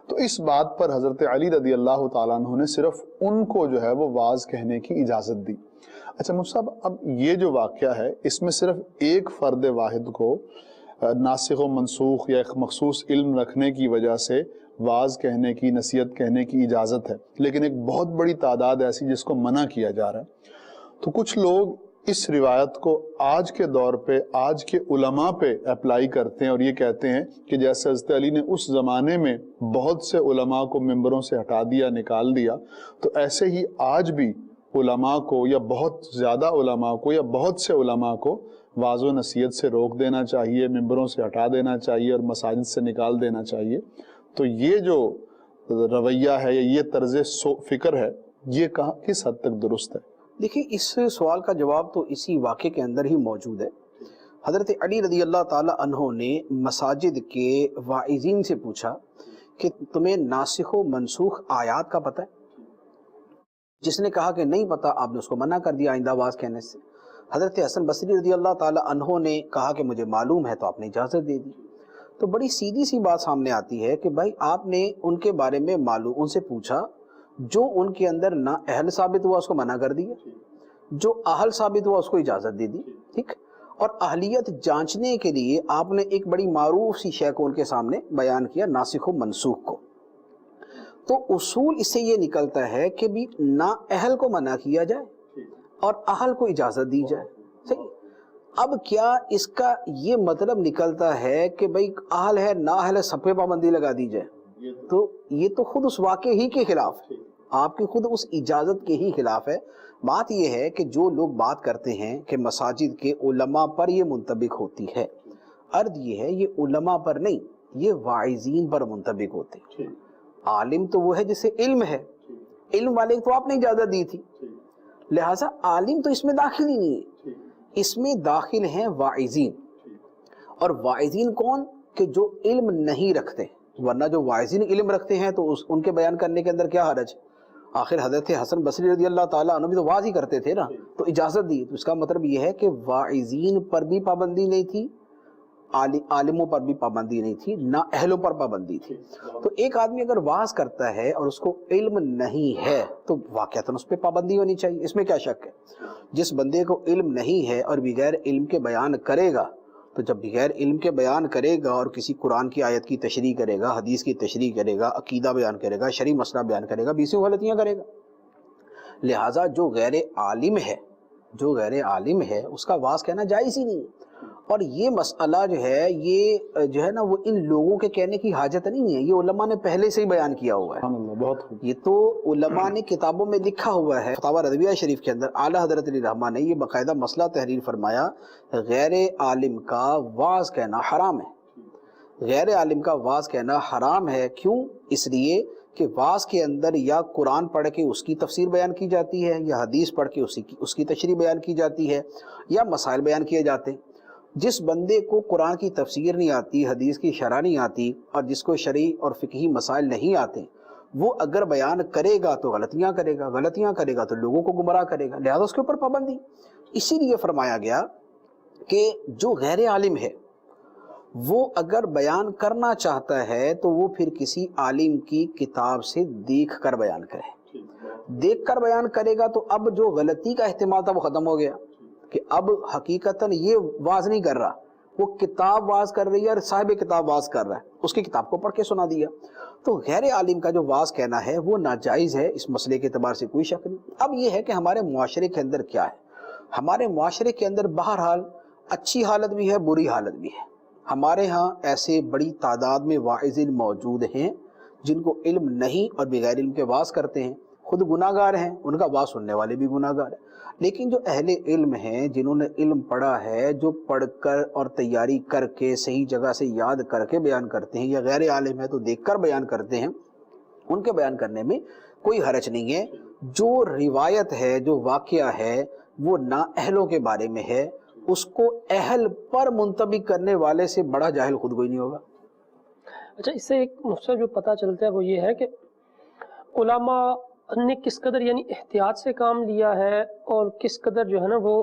تو اس بات پر حضرت علی رضی اللہ تعالیٰ عنہ نے صرف ان کو جو ہے وہ واعظ کہنے کی اجازت دی۔ اچھا مفتی صاحب، اب یہ جو واقعہ ہے اس میں صرف ایک فرد واحد کو ناسخ و منسوخ یا ایک مخصوص علم رکھنے کی وجہ سے واعظ کہنے کی، نصیحت کہنے کی اجازت ہے، لیکن ایک بہت بڑی تعداد ایسی جس کو منع کیا جا رہا ہے۔ تو کچھ لوگ اس روایت کو آج کے دور پہ، آج کے علماء پہ اپلائی کرتے ہیں اور یہ کہتے ہیں کہ جیسے حضرت علی نے اس زمانے میں بہت سے علماء کو ممبروں سے ہٹا دیا، نکال دیا، تو ایسے ہی آج بھی علماء کو یا بہت زیادہ علماء کو یا بہت سے علماء کو واعظ و نصیحت سے روک دینا چاہیے، ممبروں سے ہٹا دینا چاہیے اور مساجد سے نکال دینا چاہیے۔ تو یہ جو رویہ ہے یا یہ طرز فکر ہے، یہ کس حد تک درست ہے؟ دیکھیں، اس سوال کا جواب تو اسی واقعے کے اندر ہی موجود ہے۔ حضرت علی رضی اللہ تعالی عنہ نے مساجد کے واعظین سے پوچھا کہ تمہیں ناسخ و منسوخ آیات کا پتہ ہے؟ جس نے کہا کہ نہیں پتہ، آپ نے اس کو منع کر دیا آئندہ واعظ کہنے سے۔ حضرت حسن بصری رضی اللہ تعالی عنہ نے کہا کہ مجھے معلوم ہے، تو آپ نے اجازت دے دی۔ تو بڑی سیدھی سی بات سامنے آتی ہے کہ بھائی آپ نے ان کے بارے میں معلوم ان سے پوچھا، جو ان کے اندر نہ اہل ثابت ہوا اس کو منع کر دیا، جو اہل ثابت ہوا اس کو اجازت دے دی، ٹھیک۔ اور اہلیت جانچنے کے لیے آپ نے ایک بڑی معروف سی شے کو ان کے سامنے بیان کیا، ناسخ و منسوخ کو۔ تو اصول اس سے یہ نکلتا ہے کہ بھی نہ اہل کو منع کیا جائے اور اہل کو اجازت دی جائے، صحیح۔ اب کیا اس کا یہ مطلب نکلتا ہے کہ بھئی اہل ہے نہ اہل ہے سب پہ پابندی لگا دی جائے؟ تو یہ تو خود اس واقعے ہی کے خلاف ہے، آپ کی خود اس اجازت کے ہی خلاف ہے۔ بات یہ ہے کہ جو لوگ بات کرتے ہیں کہ مساجد کے علماء پر یہ منطبق ہوتی ہے، عرض یہ ہے یہ علماء پر نہیں، یہ واعظین پر منطبق ہوتے ہیں۔ عالم تو وہ ہے جسے علم ہے، علم والے تو آپ نے اجازت دی تھی، لہٰذا عالم تو اس میں داخل ہی نہیں ہے، اس میں داخل ہیں واعظین۔ اور واعظین کون؟ کہ جو علم نہیں رکھتے، ورنہ جو واعظین علم رکھتے ہیں تو ان کے بیان کرنے کے اندر کیا حرج؟ آخر حضرت حسن بصری رضی اللہ تعالیٰ عنہ بھی تو واعظ ہی کرتے تھے نا، تو اجازت دی۔ تو اس کا مطلب یہ ہے کہ واعظین پر بھی پابندی نہیں تھی، عالموں پر بھی پابندی نہیں تھی، نہ اہلوں پر پابندی تھی۔ تو ایک آدمی اگر واعظ کرتا ہے اور اس کو علم نہیں ہے تو واقعتاً اس پہ پابندی ہونی چاہیے، اس میں کیا شک ہے؟ جس بندے کو علم نہیں ہے اور بغیر علم کے بیان کرے گا، تو جب بغیر علم کے بیان کرے گا اور کسی قرآن کی آیت کی تشریح کرے گا، حدیث کی تشریح کرے گا، عقیدہ بیان کرے گا، شرعی مسئلہ بیان کرے گا، بیسوں غلطیاں کرے گا۔ لہٰذا جو غیر عالم ہے اس کا واعظ کہنا جائز ہی نہیں ہے۔ اور یہ مسئلہ جو ہے نا وہ ان لوگوں کے کہنے کی حاجت نہیں ہے، یہ علماء نے پہلے سے ہی بیان کیا ہوا ہے۔ بہت یہ تو علماء نے کتابوں میں لکھا ہوا ہے۔ فتاوی رضویہ شریف کے اندر اعلیٰ حضرت علی رحمہ نے یہ باقاعدہ مسئلہ تحریر فرمایا، غیر عالم کا واعظ کہنا حرام ہے۔ غیر عالم کا واعظ کہنا حرام ہے، کیوں؟ اس لیے کہ واعظ کے اندر یا قرآن پڑھ کے اس کی تفسیر بیان کی جاتی ہے، یا حدیث پڑھ کے اس کی تشریح بیان کی جاتی ہے، یا مسائل بیان کیے جاتے ہیں۔ جس بندے کو قرآن کی تفسیر نہیں آتی، حدیث کی شرح نہیں آتی، اور جس کو شرعی اور فقہی مسائل نہیں آتے، وہ اگر بیان کرے گا تو غلطیاں کرے گا تو لوگوں کو گمراہ کرے گا، لہذا اس کے اوپر پابندی۔ اسی لیے فرمایا گیا کہ جو غیر عالم ہے وہ اگر بیان کرنا چاہتا ہے تو وہ پھر کسی عالم کی کتاب سے دیکھ کر بیان کرے۔ دیکھ کر بیان کرے گا تو اب جو غلطی کا احتمال تھا وہ ختم ہو گیا، کہ اب حقیقتاً یہ واعظ نہیں کر رہا، وہ کتاب واعظ کر رہی ہے اور صاحب کتاب واعظ کر رہا ہے، اس کی کتاب کو پڑھ کے سنا دیا۔ تو غیر عالم کا جو واعظ کہنا ہے وہ ناجائز ہے، اس مسئلے کے اعتبار سے کوئی شک نہیں۔ اب یہ ہے کہ ہمارے معاشرے کے اندر کیا ہے، ہمارے معاشرے کے اندر بہرحال اچھی حالت بھی ہے، بری حالت بھی ہے۔ ہمارے ہاں ایسے بڑی تعداد میں واعظین موجود ہیں جن کو علم نہیں اور بغیر علم کے واعظ کرتے ہیں، خود گناہگار ہیں، ان کا بات سننے والے بھی گناہگار ہیں۔ لیکن جو اہل علم ہیں، جنہوں نے علم پڑھا ہے، جو پڑھ کر اور تیاری کر کے صحیح جگہ سے یاد کر کے بیان کرتے ہیں، یا غیر عالم ہے تو دیکھ کر بیان کرتے ہیں، ان کے بیان کرنے میں کوئی حرج نہیں ہے۔ جو روایت ہے، جو واقعہ ہے، وہ نااہلوں کے بارے میں ہے، اس کو اہل پر منطبق کرنے والے سے بڑا جاہل خود کوئی نہیں ہوگا۔ اچھا، اس سے ایک نقطہ جو پتہ چلتا ہے وہ یہ ہے کہ علماء نے کس قدر یعنی احتیاط سے کام لیا ہے، اور کس قدر جو ہے نا وہ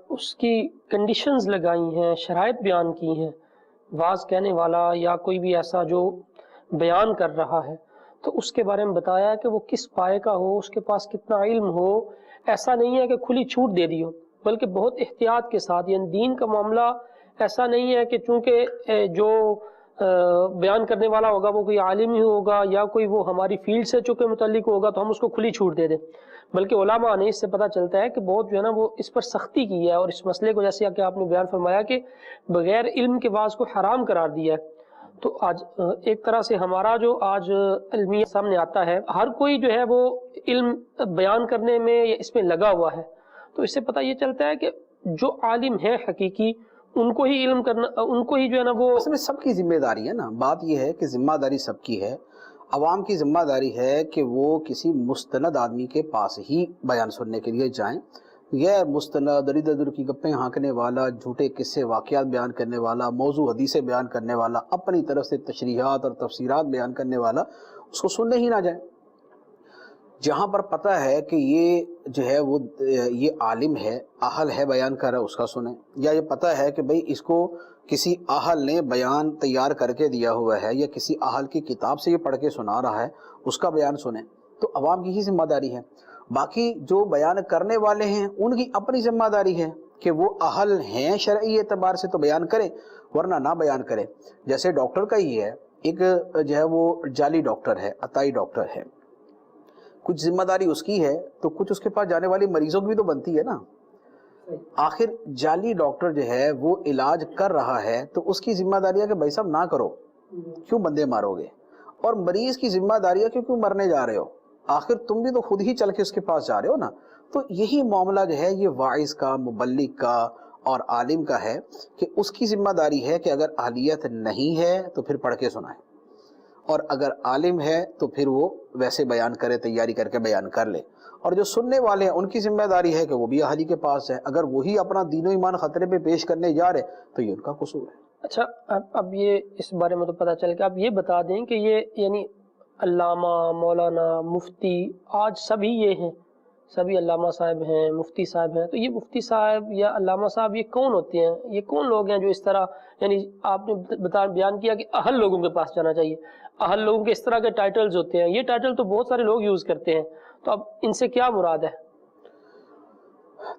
اس کی کنڈیشنز لگائی ہیں، شرائط بیان کی ہیں۔ واز کہنے والا یا کوئی بھی ایسا جو بیان کر رہا ہے تو اس کے بارے میں بتایا ہے کہ وہ کس پائے کا ہو، اس کے پاس کتنا علم ہو۔ ایسا نہیں ہے کہ کھلی چھوٹ دے دی ہو، بلکہ بہت احتیاط کے ساتھ، یعنی دین کا معاملہ ایسا نہیں ہے کہ چونکہ جو بیان کرنے والا ہوگا وہ کوئی عالم ہی ہوگا یا کوئی وہ ہماری فیلڈ سے چونکہ متعلق ہوگا تو ہم اس کو کھلی چھوٹ دے دیں، بلکہ علماء نے اس سے پتہ چلتا ہے کہ بہت جو ہے نا وہ اس پر سختی کی ہے، اور اس مسئلے کو جیسے کہ آپ نے بیان فرمایا کہ بغیر علم کے بعض کو حرام قرار دیا ہے۔ تو آج ایک طرح سے ہمارا جو آج علمیہ سامنے آتا ہے، ہر کوئی جو ہے وہ علم بیان کرنے میں یا اس میں لگا ہوا ہے، تو اس سے پتہ یہ چلتا ہے کہ جو عالم ہے حقیقی ان کو ہی علم کرنا، ان کو ہی جو ہے نا وہ اس میں سب کی ذمہ داری ہے نا۔ بات یہ ہے کہ ذمہ داری سب کی ہے۔ عوام کی ذمہ داری ہے کہ وہ کسی مستند آدمی کے پاس ہی بیان سننے کے لیے جائیں۔ غیر مستند ادھر ادھر کی گپیں ہانکنے والا، جھوٹے قصے واقعات بیان کرنے والا، موضوع حدیثیں بیان کرنے والا، اپنی طرف سے تشریحات اور تفسیرات بیان کرنے والا، اس کو سننے ہی نہ جائیں۔ جہاں پر پتہ ہے کہ یہ جو ہے وہ یہ عالم ہے، اہل ہے بیان کر رہا ہے، اس کا سنیں، یا یہ پتہ ہے کہ بھئی اس کو کسی اہل نے بیان تیار کر کے دیا ہوا ہے یا کسی اہل کی کتاب سے یہ پڑھ کے سنا رہا ہے، اس کا بیان سنیں۔ تو عوام کی ہی ذمہ داری ہے۔ باقی جو بیان کرنے والے ہیں ان کی اپنی ذمہ داری ہے کہ وہ اہل ہیں شرعی اعتبار سے تو بیان کریں، ورنہ نہ بیان کریں۔ جیسے ڈاکٹر کا ہی ہے، ایک جو ہے وہ جعلی ڈاکٹر ہے، عطائی ڈاکٹر ہے، کچھ ذمہ داری اس کی ہے تو کچھ اس کے پاس جانے والی مریضوں کی بھی تو بنتی ہے نا۔ آخر جعلی ڈاکٹر جو ہے وہ علاج کر رہا ہے تو اس کی ذمہ داری ہے کہ بھائی صاحب نہ کرو، کیوں بندے مارو گے، اور مریض کی ذمہ داری ہے کہ کیوں مرنے جا رہے ہو، آخر تم بھی تو خود ہی چل کے اس کے پاس جا رہے ہو نا۔ تو یہی معاملہ جو ہے یہ واعظ کا، مبلغ کا اور عالم کا ہے کہ اس کی ذمہ داری ہے کہ اگر اہلیت نہیں ہے تو پھر پڑھ کے سنائے، اور اگر عالم ہے تو پھر وہ ویسے بیان کرے، تیاری کر کے بیان کر لے۔ اور جو سننے والے ہیں ان کی ذمہ داری ہے کہ وہ بھی اہلی کے پاس ہے، اگر وہی اپنا دین و ایمان خطرے پہ پیش کرنے جا رہے تو یہ ان کا قصور ہے۔ اچھا، اب یہ اس بارے میں تو پتہ چل گیا، اب یہ بتا دیں کہ یہ یعنی علامہ، مولانا، مفتی، آج سبھی یہ ہیں، سبھی علامہ صاحب ہیں، مفتی صاحب ہیں، تو یہ مفتی صاحب یا علامہ صاحب یہ کون ہوتے ہیں؟ یہ کون لوگ ہیں جو اس طرح، یعنی آپ نے بیان کیا کہ اہل لوگوں کے پاس جانا چاہیے، اہل لوگوں کے اس طرح کے ٹائٹلز ہوتے ہیں، یہ ٹائٹل تو بہت سارے لوگ یوز کرتے ہیں، تو اب ان سے کیا مراد ہے؟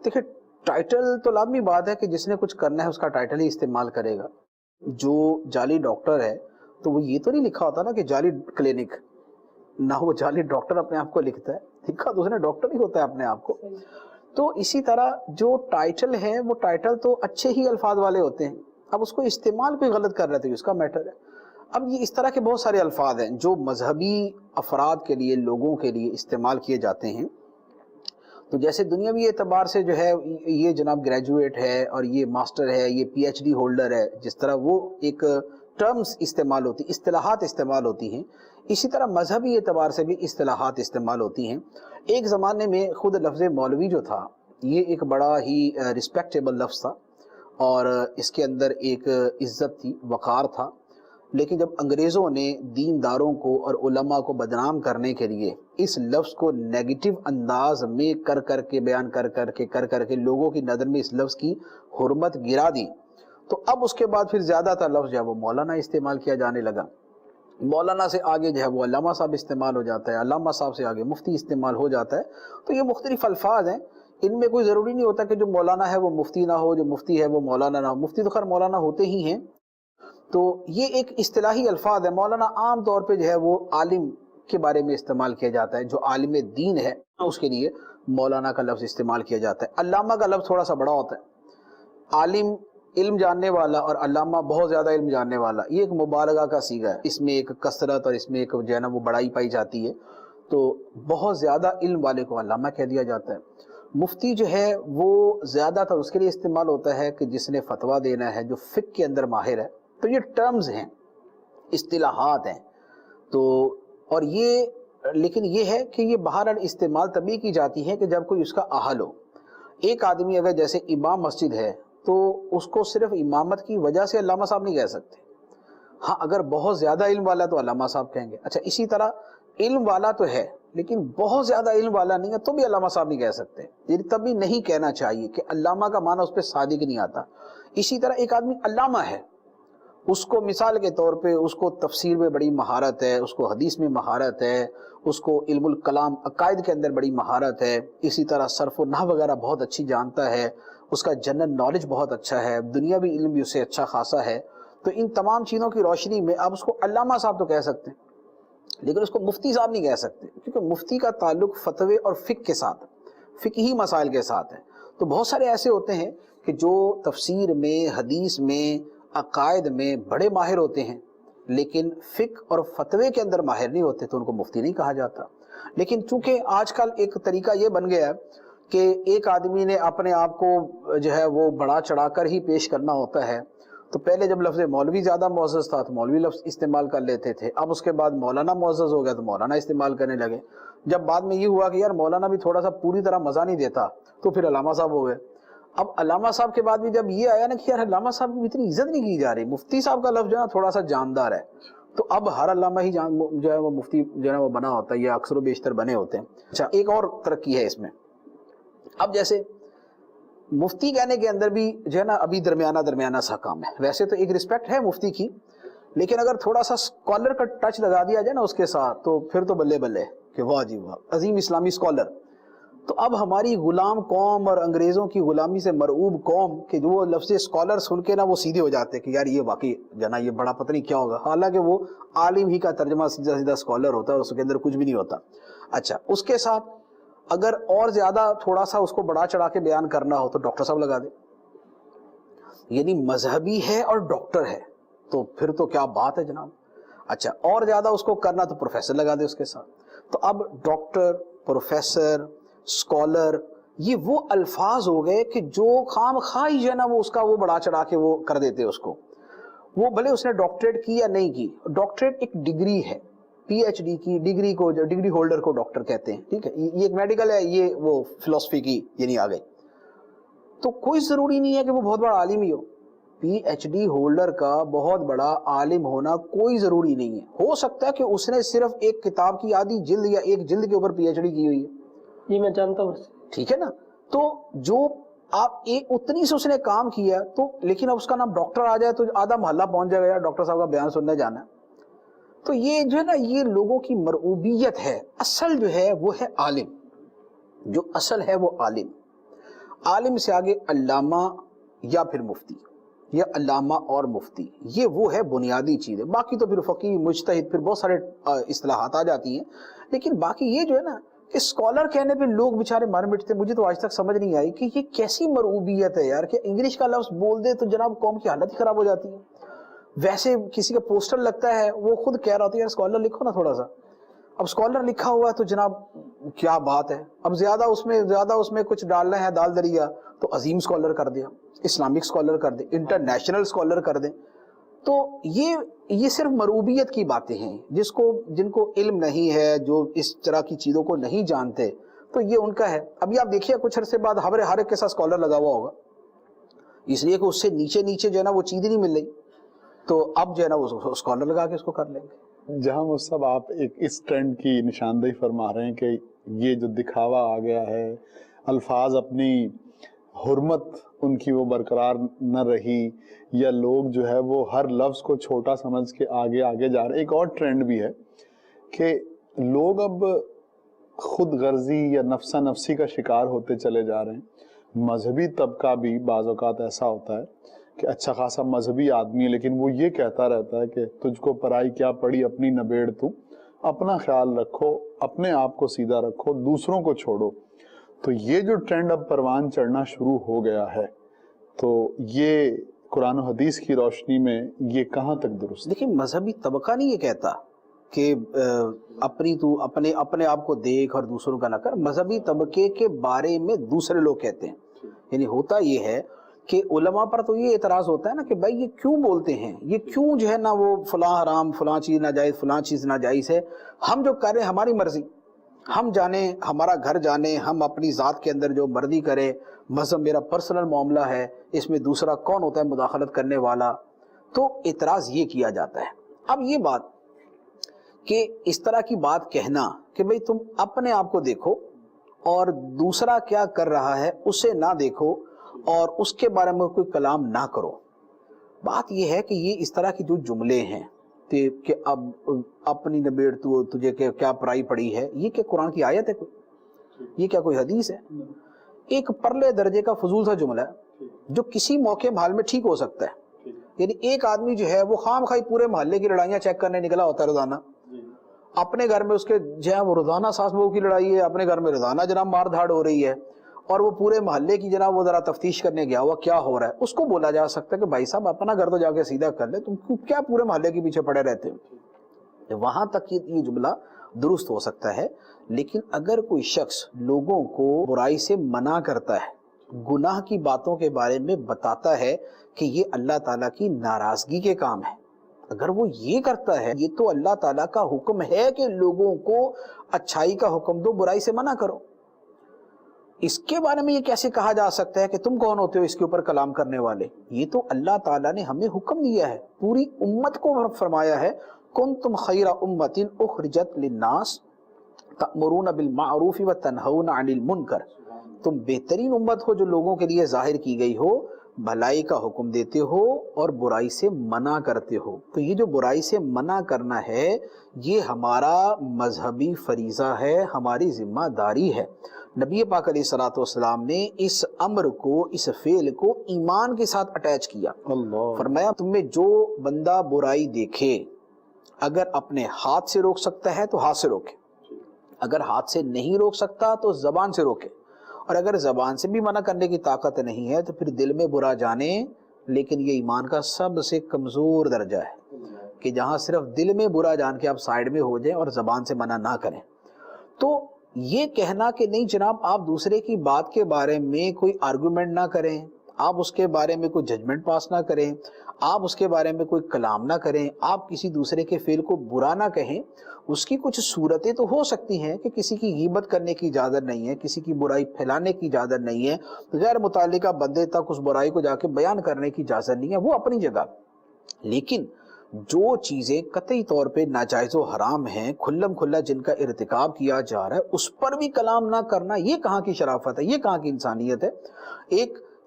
دیکھیں، ٹائٹل تو لازمی بات ہے کہ جس نے کچھ کرنا ہے اس کا ٹائٹل ہی استعمال کرے گا۔ جو جعلی ڈاکٹر ہے تو وہ یہ تو نہیں لکھا ہوتا نا کہ جعلی کلینک، نہ وہ جعلی ڈاکٹر اپنے آپ کو لکھتا ہے، لکھا تو اس نے ڈاکٹر ہی ہوتا ہے اپنے آپ کو۔ تو اسی طرح جو ٹائٹل ہے وہ ٹائٹل تو اچھے ہی الفاظ والے ہوتے ہیں، اب اس کو استعمال کوئی غلط کر رہے تھے اس کا میٹر ہے۔ اب یہ اس طرح کے بہت سارے الفاظ ہیں جو مذہبی افراد کے لیے، لوگوں کے لیے استعمال کیے جاتے ہیں۔ تو جیسے دنیاوی اعتبار سے جو ہے یہ جناب گریجویٹ ہے اور یہ ماسٹر ہے، یہ پی ایچ ڈی ہولڈر ہے، جس طرح وہ ایک ٹرمز استعمال ہوتی، اصطلاحات استعمال ہوتی ہیں، اسی طرح مذہبی اعتبار سے بھی اصطلاحات استعمال ہوتی ہیں۔ ایک زمانے میں خود لفظ مولوی جو تھا یہ ایک بڑا ہی رسپیکٹیبل لفظ تھا اور اس کے اندر ایک عزت تھی، وقار تھا، لیکن جب انگریزوں نے دینداروں کو اور علماء کو بدنام کرنے کے لیے اس لفظ کو نیگیٹو انداز میں کر کے بیان کر کے لوگوں کی نظر میں اس لفظ کی حرمت گرا دی، تو اب اس کے بعد پھر زیادہ تر لفظ جو ہے وہ مولانا استعمال کیا جانے لگا۔ مولانا سے آگے جو ہے وہ علامہ صاحب استعمال ہو جاتا ہے، علامہ صاحب سے آگے مفتی استعمال ہو جاتا ہے۔ تو یہ مختلف الفاظ ہیں، ان میں کوئی ضروری نہیں ہوتا کہ جو مولانا ہے وہ مفتی نہ ہو، جو مفتی ہے وہ مولانا نہ ہو، مفتی تو خیر مولانا ہوتے ہی ہیں۔ تو یہ ایک اصطلاحی الفاظ ہے۔ مولانا عام طور پہ جو ہے وہ عالم کے بارے میں استعمال کیا جاتا ہے، جو عالم دین ہے اس کے لیے مولانا کا لفظ استعمال کیا جاتا ہے۔ علامہ کا لفظ تھوڑا سا بڑا ہوتا ہے، عالم علم جاننے والا اور علامہ بہت زیادہ علم جاننے والا، یہ ایک مبالغہ کا صیغہ ہے، اس میں ایک کثرت اور اس میں ایک جو ہے نا وہ بڑائی پائی جاتی ہے۔ تو بہت زیادہ علم والے کو علامہ کہہ دیا جاتا ہے. مفتی جو ہے وہ زیادہ تر اس کے لیے استعمال ہوتا ہے کہ جس نے فتویٰ دینا ہے، جو فقہ کے اندر ماہر ہے. تو یہ ٹرمز ہیں، اصطلاحات ہیں. تو اور یہ لیکن یہ ہے کہ یہ بہرحال استعمال تبھی کی جاتی ہے کہ جب کوئی اس کا اہل ہو. ایک آدمی اگر جیسے امام مسجد ہے تو اس کو صرف امامت کی وجہ سے علامہ صاحب نہیں کہہ سکتے. ہاں اگر بہت زیادہ علم والا تو علامہ صاحب کہیں گے. اچھا اسی طرح علم والا تو ہے لیکن بہت زیادہ علم والا نہیں ہے تو بھی علامہ صاحب نہیں کہہ سکتے. یعنی تبھی نہیں کہنا چاہیے کہ علامہ کا معنی اس پہ صادق نہیں آتا. اسی طرح ایک آدمی علامہ ہے، اس کو مثال کے طور پہ اس کو تفسیر میں بڑی مہارت ہے، اس کو حدیث میں مہارت ہے، اس کو علم الکلام عقائد کے اندر بڑی مہارت ہے، اسی طرح صرف و نحو وغیرہ بہت اچھی جانتا ہے، اس کا جنرل نالج بہت اچھا ہے، دنیاوی علم بھی اسے اچھا خاصا ہے. تو ان تمام چیزوں کی روشنی میں آپ اس کو علامہ صاحب تو کہہ سکتے ہیں لیکن اس کو مفتی صاحب نہیں کہہ سکتے، کیونکہ مفتی کا تعلق فتوے اور فقہ کے ساتھ، فقہی مسائل کے ساتھ ہے. تو بہت سارے ایسے ہوتے ہیں کہ جو تفسیر میں، حدیث میں، عقائد میں بڑے ماہر ہوتے ہیں لیکن فقہ اور فتوے کے اندر ماہر نہیں ہوتے، تو ان کو مفتی نہیں کہا جاتا. لیکن چونکہ آج کل ایک طریقہ یہ بن گیا ہے کہ ایک آدمی نے اپنے آپ کو جو ہے وہ بڑا چڑھا کر ہی پیش کرنا ہوتا ہے. تو پہلے جب لفظ مولوی زیادہ معزز تھا تو مولوی لفظ استعمال کر لیتے تھے، اب اس کے بعد مولانا معزز ہو گیا تو مولانا استعمال کرنے لگے. جب بعد میں یہ ہوا کہ یار مولانا بھی تھوڑا سا پوری طرح مزہ نہیں دیتا تو پھر علامہ صاحب ہو گئے. اب علامہ صاحب کے بعد بھی جب یہ آیا نا کہ یار علامہ صاحب کی اتنی عزت نہیں کی جا رہی، مفتی صاحب کا لفظ جو ہے تھوڑا سا جاندار ہے، تو اب ہر علامہ ہی جو ہے وہ مفتی جو ہے وہ بنا ہوتا ہے، یا اکثر و بیشتر بنے ہوتے ہیں. اچھا ایک اور ترقی ہے اس میں، اب جیسے مفتی کہنے کے اندر بھی جو ہے نا ابھی درمیانہ سا کام ہے. ویسے تو ایک رسپیکٹ ہے مفتی کی، لیکن اگر تھوڑا سا اسکالر کا ٹچ لگا دیا جائے نا اس کے ساتھ تو پھر تو بلے بلے کہ واہ جی واہ عظیم اسلامی اسکالر. تو اب ہماری غلام قوم اور انگریزوں کی غلامی سے مرعوب قوم کہ جو وہ لفظ اسکالر سن کے نا وہ سیدھے ہو جاتے کہ یار یہ واقعی جنا یہ بڑا پتہ نہیں کیا ہوگا، حالانکہ وہ عالم ہی کا ترجمہ سیدھا اسکالر ہوتا ہے اور اس کے اندر کچھ بھی نہیں ہوتا. اچھا اس کے ساتھ اگر اور زیادہ تھوڑا سا اس کو بڑا چڑھا کے بیان کرنا ہو تو ڈاکٹر صاحب لگا دے. یعنی مذہبی ہے اور ڈاکٹر ہے تو پھر تو کیا بات ہے جناب. اچھا اور زیادہ اس کو کرنا تو پروفیسر لگا دے اس کے ساتھ. تو اب ڈاکٹر، پروفیسر، اسکالر یہ وہ الفاظ ہو گئے کہ جو خام خواہ جو ہے نا وہ اس کا وہ بڑا چڑھا کے وہ کر دیتے اس کو. وہ بھلے اس نے ڈاکٹریٹ کی یا نہیں کی، ڈاکٹریٹ ایک ڈگری ہے، پی ایچ ڈی کی ڈگری کو ڈگری ہولڈر کو ڈاکٹر کہتے ہیں. ٹھیک ہے یہ ایک میڈیکل ہے، یہ وہ فلسفی کی یعنی آ گئی. تو کوئی ضروری نہیں ہے کہ وہ بہت بڑا عالم ہی ہو. پی ایچ ڈی ہولڈر کا بہت بڑا عالم ہونا کوئی ضروری نہیں ہے. ہو سکتا ہے کہ اس نے صرف ایک کتاب کی آدھی جلد یا ایک جلد کے اوپر پی ایچ ڈی کی ہوئی ہے. یہ میں جانتا ہوں. ٹھیک ہے نا. تو جو آپ ایک اتنی سے اس نے کام کیا تو لیکن اب اس کا نام ڈاکٹر آ جائے تو آدھا محلہ پہنچ جائے گا یار ڈاکٹر صاحب کا بیان سننے جانا ہے. تو یہ جو ہے نا یہ لوگوں کی مرعوبیت ہے. اصل جو ہے وہ ہے عالم، جو اصل ہے وہ عالم. عالم سے آگے علامہ یا پھر مفتی، یا علامہ اور مفتی، یہ وہ ہے بنیادی چیز ہے. باقی تو پھر فقیہ، مجتہد، پھر بہت سارے اصطلاحات آ جاتی ہیں. لیکن باقی یہ جو ہے نا کہ اسکالر کہنے پہ لوگ بیچارے مر مٹتے. مجھے تو آج تک سمجھ نہیں آئی کہ یہ کیسی مرعوبیت ہے یار کہ انگلش کا لفظ بول دے تو جناب قوم کی حالت ہی خراب ہو جاتی ہے. ویسے کسی کا پوسٹر لگتا ہے وہ خود کہہ رہا ہوتا ہے یار اسکالر لکھو نا تھوڑا سا. اب اسکالر لکھا ہوا ہے تو جناب کیا بات ہے. اب زیادہ اس میں کچھ ڈالنا ہے دال دریا تو عظیم اسکالر کر دیا، اسلامک اسکالر کر دیں، انٹرنیشنل اسکالر کر دیں. تو یہ صرف مرعوبیت کی باتیں ہیں. جن کو علم نہیں ہے، جو اس طرح کی چیزوں کو نہیں جانتے تو یہ ان کا ہے. ابھی آپ دیکھیے کچھ عرصے بعد ہر ایک کے ساتھ اسکالر لگا ہوا ہوگا، اس لیے کہ اس سے نیچے جو ہے نا وہ چیز نہیں مل رہی، تو اب جو ہے نا وہ اسکالر لگا کے اس کو کر لیں گے. جہاں مصطفیٰ آپ ایک اس ٹرینڈ کی نشاندہی فرما رہے ہیں کہ یہ جو دکھاوا آ گیا ہے، الفاظ اپنی حرمت ان کی وہ برقرار نہ رہی، یا لوگ جو ہے وہ ہر لفظ کو چھوٹا سمجھ کے آگے جا رہے ہیں. ایک اور ٹرینڈ بھی ہے کہ لوگ اب خود غرضی یا نفسا نفسی کا شکار ہوتے چلے جا رہے ہیں. مذہبی طبقہ بھی بعض اوقات ایسا ہوتا ہے کہ اچھا خاصا مذہبی آدمی ہے لیکن وہ یہ کہتا رہتا ہے کہ تجھ کو پرائی کیا پڑی اپنی نبیڑ تو، اپنا خیال رکھو، اپنے آپ کو سیدھا رکھو، دوسروں کو چھوڑو. تو یہ جو ٹرینڈ اب پروان چڑھنا شروع ہو گیا ہے تو یہ قرآن و حدیث کی روشنی میں یہ کہاں تک درست؟ دیکھیں مذہبی طبقہ نہیں یہ کہتا کہ اپنے آپ کو دیکھ اور دوسروں کا نہ کر، مذہبی طبقے کے بارے میں دوسرے لوگ کہتے ہیں. یعنی ہوتا یہ ہے کہ علماء پر تو یہ اعتراض ہوتا ہے نا کہ بھائی یہ کیوں بولتے ہیں، یہ کیوں جو ہے نا وہ فلاں حرام، فلاں چیز ناجائز، فلاں چیز ناجائز ہے. ہم جو کر رہے ہیں ہماری مرضی، ہم جانیں، ہمارا گھر جانیں، ہم اپنی ذات کے اندر جو مرضی کریں، مذہب میرا پرسنل معاملہ ہے، اس میں دوسرا کون ہوتا ہے مداخلت کرنے والا. تو اعتراض یہ کیا جاتا ہے. اب یہ بات کہ اس طرح کی بات کہنا کہ بھئی تم اپنے آپ کو دیکھو اور دوسرا کیا کر رہا ہے اسے نہ دیکھو اور اس کے بارے میں کوئی کلام نہ کرو. بات یہ ہے کہ یہ اس طرح کی جو جملے ہیں کہ اب اپنی نبیڑ تو تجھے کیا پرائی پڑی ہے، یہ کیا قرآن کی آیت ہے کوئی؟ یہ کیا کوئی حدیث ہے؟ ایک پرلے درجے کا فضول سا جملہ ہے جو کسی موقع محال میں ٹھیک ہو سکتا ہے. یعنی ایک آدمی جو ہے وہ خام خواہ پورے محلے کی لڑائیاں چیک کرنے نکلا ہوتا ہے روزانہ، اپنے گھر میں اس کے جو ہے وہ روزانہ ساس بہو کی لڑائی ہے، اپنے گھر میں روزانہ جناب مار دھاڑ ہو رہی ہے، اور وہ پورے محلے کی جناب وہ ذرا تفتیش کرنے گیا ہوا کیا ہو رہا ہے. اس کو بولا جا سکتا ہے کہ بھائی صاحب اپنا گھر تو جا کے سیدھا کر لے، تم کیا پورے محلے کے پیچھے پڑے رہتے ہو. وہاں تک یہ جملہ درست ہو سکتا ہے. لیکن اگر کوئی شخص لوگوں کو برائی سے منع کرتا ہے، گناہ کی باتوں کے بارے میں بتاتا ہے کہ یہ اللہ تعالیٰ کی ناراضگی کے کام ہے، اگر وہ یہ کرتا ہے، یہ تو اللہ تعالیٰ کا حکم ہے کہ لوگوں کو اچھائی کا حکم دو، برائی سے منع کرو. اس کے بارے میں یہ کیسے کہا جا سکتا ہے کہ تم کون ہوتے ہو اس کے اوپر کلام کرنے والے؟ یہ تو اللہ تعالیٰ نے ہمیں حکم دیا ہے، پوری امت کو فرمایا ہے کنتم خیر امت اخرجت للناس تأمرون بالمعروف وتنہون عن المنکر. تم بہترین امت ہو جو لوگوں کے لیے ظاہر کی گئی ہو، بھلائی کا حکم دیتے ہو اور برائی سے منع کرتے ہو. تو یہ جو برائی سے منع کرنا ہے یہ ہمارا مذہبی فریضہ ہے، ہماری ذمہ داری ہے. نبی پاک علیہ الصلوۃ والسلام نے اس امر کو، اس فعل کو ایمان کے ساتھ اٹیچ کیا. فرمایا تم میں جو بندہ برائی دیکھے، اگر اپنے ہاتھ سے روک سکتا ہے تو ہاتھ سے روکے، اگر ہاتھ سے نہیں روک سکتا تو زبان سے روکے، اور اگر زبان سے بھی منع کرنے کی طاقت نہیں ہے تو پھر دل میں برا جانے. لیکن یہ ایمان کا سب سے کمزور درجہ ہے کہ جہاں صرف دل میں برا جان کے آپ سائیڈ میں ہو جائیں اور زبان سے منع نہ کریں. تو یہ کہنا کہ نہیں جناب آپ دوسرے کی بات کے بارے میں کوئی آرگومنٹ نہ کریں، آپ اس کے بارے میں کوئی ججمنٹ پاس نہ کریں، آپ اس کے بارے میں کوئی کلام نہ کریں، آپ کسی دوسرے کے فعل کو برا نہ کہیں. اس کی کچھ صورتیں تو ہو سکتی ہیں کہ کسی کی غیبت کرنے کی اجازت نہیں ہے، کسی کی برائی پھیلانے کی اجازت نہیں ہے، غیر متعلقہ بندے تک اس برائی کو جا کے بیان کرنے کی اجازت نہیں ہے، وہ اپنی جگہ. لیکن جو چیزیں قطعی طور پہ ناجائز و حرام ہیں، کھلم کھلا جن کا ارتکاب کیا جا رہا ہے، اس پر بھی کلام نہ کرنا، یہ کہاں کی شرافت ہے، یہ کہاں کی انسانیت ہے.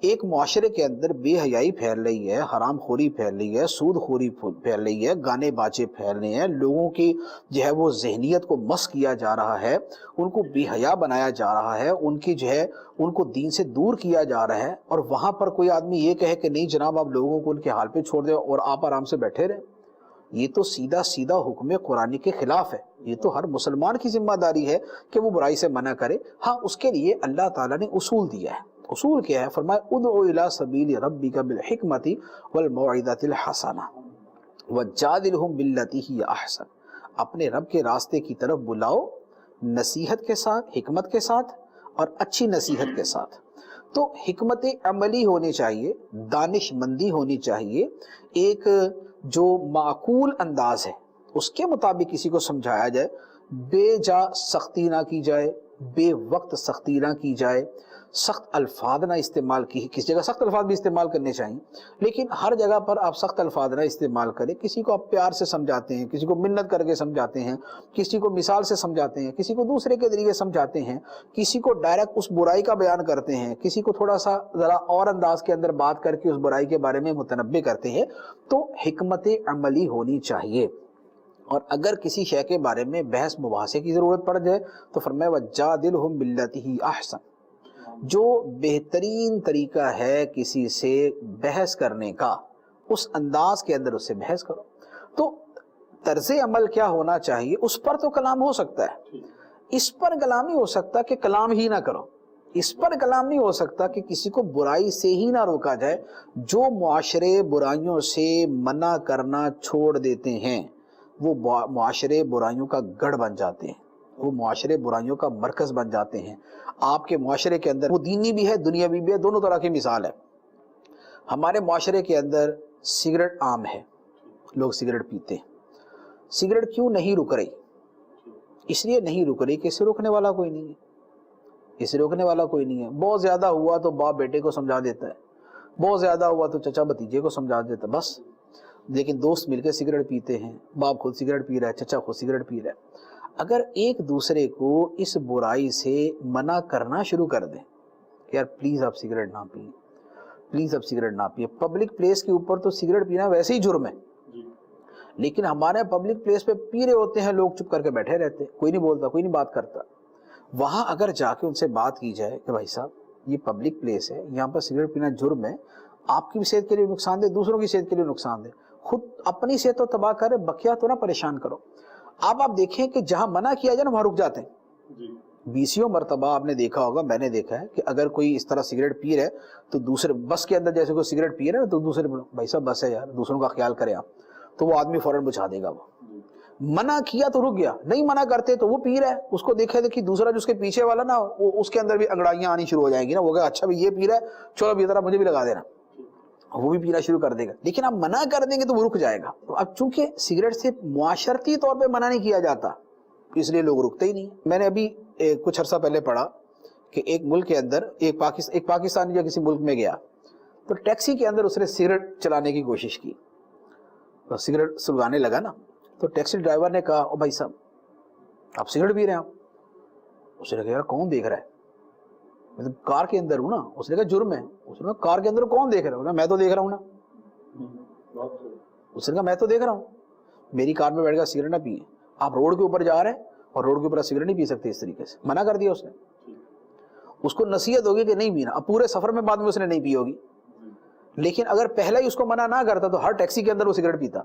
ایک معاشرے کے اندر بے حیائی پھیل رہی ہے، حرام خوری پھیل رہی ہے، سود خوری پھیل رہی ہے، گانے باجے پھیل رہے ہیں، لوگوں کی جو ہے وہ ذہنیت کو مس کیا جا رہا ہے، ان کو بے حیا بنایا جا رہا ہے، ان کی جو ہے ان کو دین سے دور کیا جا رہا ہے. اور وہاں پر کوئی آدمی یہ کہے کہ نہیں جناب آپ لوگوں کو ان کے حال پہ چھوڑ دیں اور آپ آرام سے بیٹھے رہیں، یہ تو سیدھا سیدھا حکم قرآنی کے خلاف ہے. یہ تو ہر مسلمان کی ذمہ داری ہے کہ وہ برائی سے منع کرے. ہاں اس کے لیے اللہ تعالیٰ نے اصول دیا ہے. اصول کیا ہے؟ فرمایا ادعو الی سبیل ربک بالحکمت والموعظۃ الحسنہ وجادلہم باللتی ہی احسن. اپنے رب کے راستے کی طرف بلاؤ نصیحت کے ساتھ، حکمت کے ساتھ اور اچھی نصیحت کے ساتھ. تو حکمت عملی ہونی چاہیے، دانش مندی ہونی چاہیے، ایک جو معقول انداز ہے اس کے مطابق کسی کو سمجھایا جائے، بے جا سختی نہ کی جائے، بے وقت سختی نہ کی جائے، سخت الفاظ نہ استعمال کی. کسی جگہ سخت الفاظ بھی استعمال کرنے چاہیے لیکن ہر جگہ پر آپ سخت الفاظ نہ استعمال کریں. کسی کو آپ پیار سے سمجھاتے ہیں، کسی کو منت کر کے سمجھاتے ہیں، کسی کو مثال سے سمجھاتے ہیں، کسی کو دوسرے کے ذریعے سمجھاتے ہیں، کسی کو ڈائریکٹ اس برائی کا بیان کرتے ہیں، کسی کو تھوڑا سا ذرا اور انداز کے اندر بات کر کے اس برائی کے بارے میں متنبہ کرتے ہیں. تو حکمت عملی ہونی چاہیے. اور اگر کسی شے کے بارے میں بحث مباحثے کی ضرورت پڑ جائے تو فرمایا وجادلہم باللتی ہی احسن. جو بہترین طریقہ ہے کسی سے بحث کرنے کا، اس انداز کے اندر اس سے بحث کرو. تو طرز عمل کیا ہونا چاہیے اس پر تو کلام ہو سکتا ہے، اس پر کلام نہیں ہو سکتا کہ کلام ہی نہ کرو، اس پر کلام نہیں ہو سکتا کہ کسی کو برائی سے ہی نہ روکا جائے. جو معاشرے برائیوں سے منع کرنا چھوڑ دیتے ہیں، وہ معاشرے برائیوں کا گڑھ بن جاتے ہیں، وہ معاشرے برائیوں کا مرکز بن جاتے ہیں۔ آپ کے معاشرے کے اندر وہ دینی بھی ہے دنیاوی بھی ہے، دونوں طرح کی مثال ہے۔ ہمارے معاشرے کے اندر سگریٹ عام ہے، لوگ سگریٹ پیتے ہیں۔ سگریٹ کیوں نہیں رک رہی؟ اس لیے نہیں رک رہی کہ اسے روکنے والا کوئی نہیں ہے، اسے روکنے والا کوئی نہیں ہے۔ بہت زیادہ ہوا تو باپ بیٹے کو سمجھا دیتا ہے، بہت زیادہ ہوا تو چچا بھتیجے کو سمجھا دیتا ہے، بس۔ لیکن دوست مل کے سگریٹ پیتے ہیں، باپ خود سگریٹ پی رہا ہے، چچا خود سگریٹ پی رہا ہے۔ اگر ایک دوسرے کو اس برائی سے منع کرنا شروع کر دیں کہ یار پلیز آپ سگریٹ نہ پئیں، پلیز آپ سگریٹ نہ پئیں۔ پبلک پلیس کے اوپر تو سگریٹ پینا ویسے ہی جرم ہے، لیکن ہمارے پبلک پلیس پہ پی رہے ہوتے ہیں لوگ، چپ کر کے بیٹھے رہتے ہیں، کوئی نہیں بولتا، کوئی نہیں بات کرتا۔ وہاں اگر جا کے ان سے بات کی جائے کہ بھائی صاحب یہ پبلک پلیس ہے، یہاں پر سگریٹ پینا جرم ہے، آپ کی بھی صحت کے لیے نقصان دہ، دوسروں کی صحت کے لیے نقصان دہ، خود اپنی صحت تو تباہ کرے، بقیہ تو نہ پریشان کرو۔ آپ دیکھیں کہ جہاں منع کیا جائے نا وہاں رک جاتے ہیں۔ بیسیوں مرتبہ آپ نے دیکھا ہوگا، میں نے دیکھا ہے کہ اگر کوئی اس طرح سگریٹ پی رہا ہے تو دوسرے بس کے اندر جیسے کوئی سگریٹ پی رہا ہے تو دوسرے بھائی صاحب بس ہے یار، دوسروں کا خیال کریں آپ، تو وہ آدمی فوراً بجھا دے گا۔ وہ منع کیا تو رک گیا، نہیں منع کرتے تو وہ پی رہا ہے، اس کو دیکھے دیکھی دوسرا جو اس کے پیچھے والا نا، اس کے اندر بھی انگڑائیاں آنی شروع ہو جائیں گی نا، وہ کہا اچھا بھی یہ پی رہا ہے، چلو اب یہ طرح مجھے بھی لگا دینا، وہ بھی پینا شروع کر دے گا۔ لیکن آپ منع کر دیں گے تو وہ رک جائے گا۔ اب چونکہ سگریٹ سے معاشرتی طور پہ منع نہیں کیا جاتا، اس لیے لوگ رکتے ہی نہیں۔ میں نے ابھی کچھ عرصہ پہلے پڑھا کہ ایک ملک کے اندر ایک پاکستانی جو کسی ملک میں گیا تو ٹیکسی کے اندر اس نے سگریٹ چلانے کی کوشش کی، تو سگریٹ سلگانے لگا نا، تو ٹیکسی ڈرائیور نے کہا او بھائی صاحب آپ سگریٹ پی رہے ہیں آپ؟ اس نے کہا یار کون دیکھ رہا ہے، میں تو کار کے اندر ہوں نا۔ اس نے کہا جرم ہے۔ اس نے کہا کار کے اندر کون دیکھ رہا ہے؟ میں تو دیکھ رہا ہوں نا۔ اس نے کہا میں تو دیکھ رہا ہوں، میری کار میں بیٹھ کر سگریٹ نہ پیئے، آپ روڈ کے اوپر جا رہے ہیں اور روڈ کے اوپر سگریٹ نہیں پی سکتے، اس طریقے سے منع کر دیا اس نے۔ اس کو نصیحت ہوگی کہ نہیں پینا، اب پورے سفر میں بعد میں اس نے نہیں پی ہوگی، لیکن اگر پہلے ہی اس کو منع نہ کرتا تو ہر ٹیکسی کے اندر وہ سگریٹ پیتا۔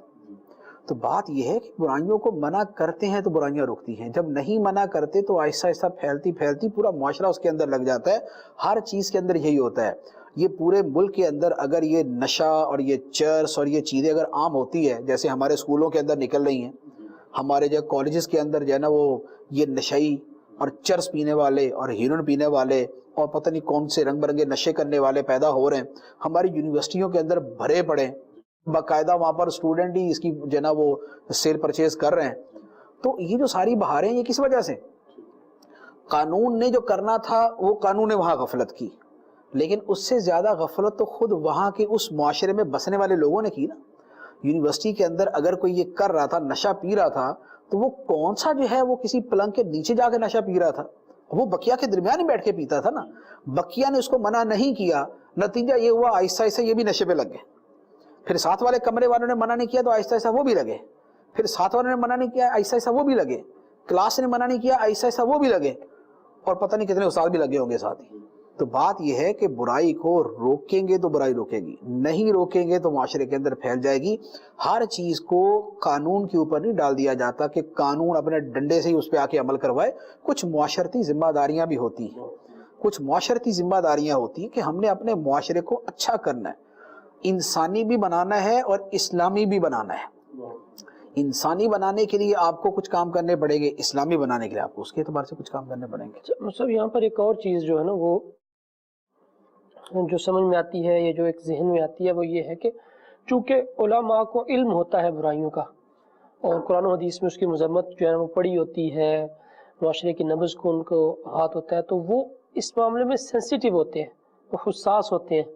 تو بات یہ ہے کہ برائیوں کو منع کرتے ہیں تو برائیاں رکتی ہیں، جب نہیں منع کرتے تو آہستہ آہستہ پھیلتی پھیلتی پورا معاشرہ اس کے اندر لگ جاتا ہے۔ ہر چیز کے اندر یہی ہوتا ہے۔ یہ پورے ملک کے اندر اگر یہ نشہ اور یہ چرس اور یہ چیزیں اگر عام ہوتی ہے، جیسے ہمارے اسکولوں کے اندر نکل رہی ہیں، ہمارے جو کالجز کے اندر جو ہے نا وہ یہ نشئی اور چرس پینے والے اور ہیروئن پینے والے اور پتہ نہیں کون سے رنگ برنگے نشے کرنے والے پیدا ہو رہے ہیں، ہماری یونیورسٹیوں کے اندر بھرے پڑے ہیں، باقاعدہ وہاں پر اسٹوڈنٹ ہی اس کی جو ہے نا وہ سیل پرچیز کر رہے ہیں۔ تو یہ جو ساری بہاریں یہ کس وجہ سے؟ قانون نے جو کرنا تھا وہ قانون نے وہاں غفلت کی، لیکن اس سے زیادہ غفلت تو خود وہاں کے اس معاشرے میں بسنے والے لوگوں نے کی نا۔ یونیورسٹی کے اندر اگر کوئی یہ کر رہا تھا، نشہ پی رہا تھا، تو وہ کون سا جو ہے وہ کسی پلنگ کے نیچے جا کے نشہ پی رہا تھا؟ وہ بقیہ کے درمیان ہی بیٹھ کے پیتا تھا نا۔ بقیہ نے اس کو منع نہیں کیا، نتیجہ یہ ہوا آہستہ آہستہ یہ بھی نشے پہ لگ گئے۔ پھر ساتھ والے کمرے والوں نے منع نہیں کیا تو آہستہ آہستہ وہ بھی لگے، پھر ساتھ والوں نے منع نہیں کیا آہستہ آہستہ وہ بھی لگے، کلاس نے منع نہیں کیا آہستہ آہستہ وہ بھی لگے، اور پتہ نہیں کتنے استاد بھی لگے ہوں گے ساتھ ہی۔ تو بات یہ ہے کہ برائی کو روکیں گے تو برائی روکے گی، نہیں روکیں گے تو معاشرے کے اندر پھیل جائے گی۔ ہر چیز کو قانون کے اوپر نہیں ڈال دیا جاتا کہ قانون اپنے ڈنڈے سے ہی اس پہ آ کے عمل کروائے۔ کچھ معاشرتی ذمہ داریاں بھی ہوتی ہیں، کچھ معاشرتی ذمہ داریاں ہوتی ہیں کہ ہم نے اپنے معاشرے کو اچھا کرنا ہے، انسانی بھی بنانا ہے اور اسلامی بھی بنانا ہے۔ انسانی بنانے کے لیے آپ کو کچھ کام کرنے پڑیں گے، اسلامی بنانے کے لیے آپ کو اس کے اعتبار سے کچھ کام کرنے پڑیں گے۔ مطلب یہاں پر ایک اور چیز جو ہے نا وہ جو سمجھ میں آتی ہے، یہ جو ایک ذہن میں آتی ہے، وہ یہ ہے کہ چونکہ علماء کو علم ہوتا ہے برائیوں کا، اور قرآن و حدیث میں اس کی مذمت جو ہے وہ پڑی ہوتی ہے، معاشرے کی نبض کو ان کو ہاتھ ہوتا ہے، تو وہ اس معاملے میں سینسیٹیو ہوتے ہیں، وہ حساس ہوتے ہیں۔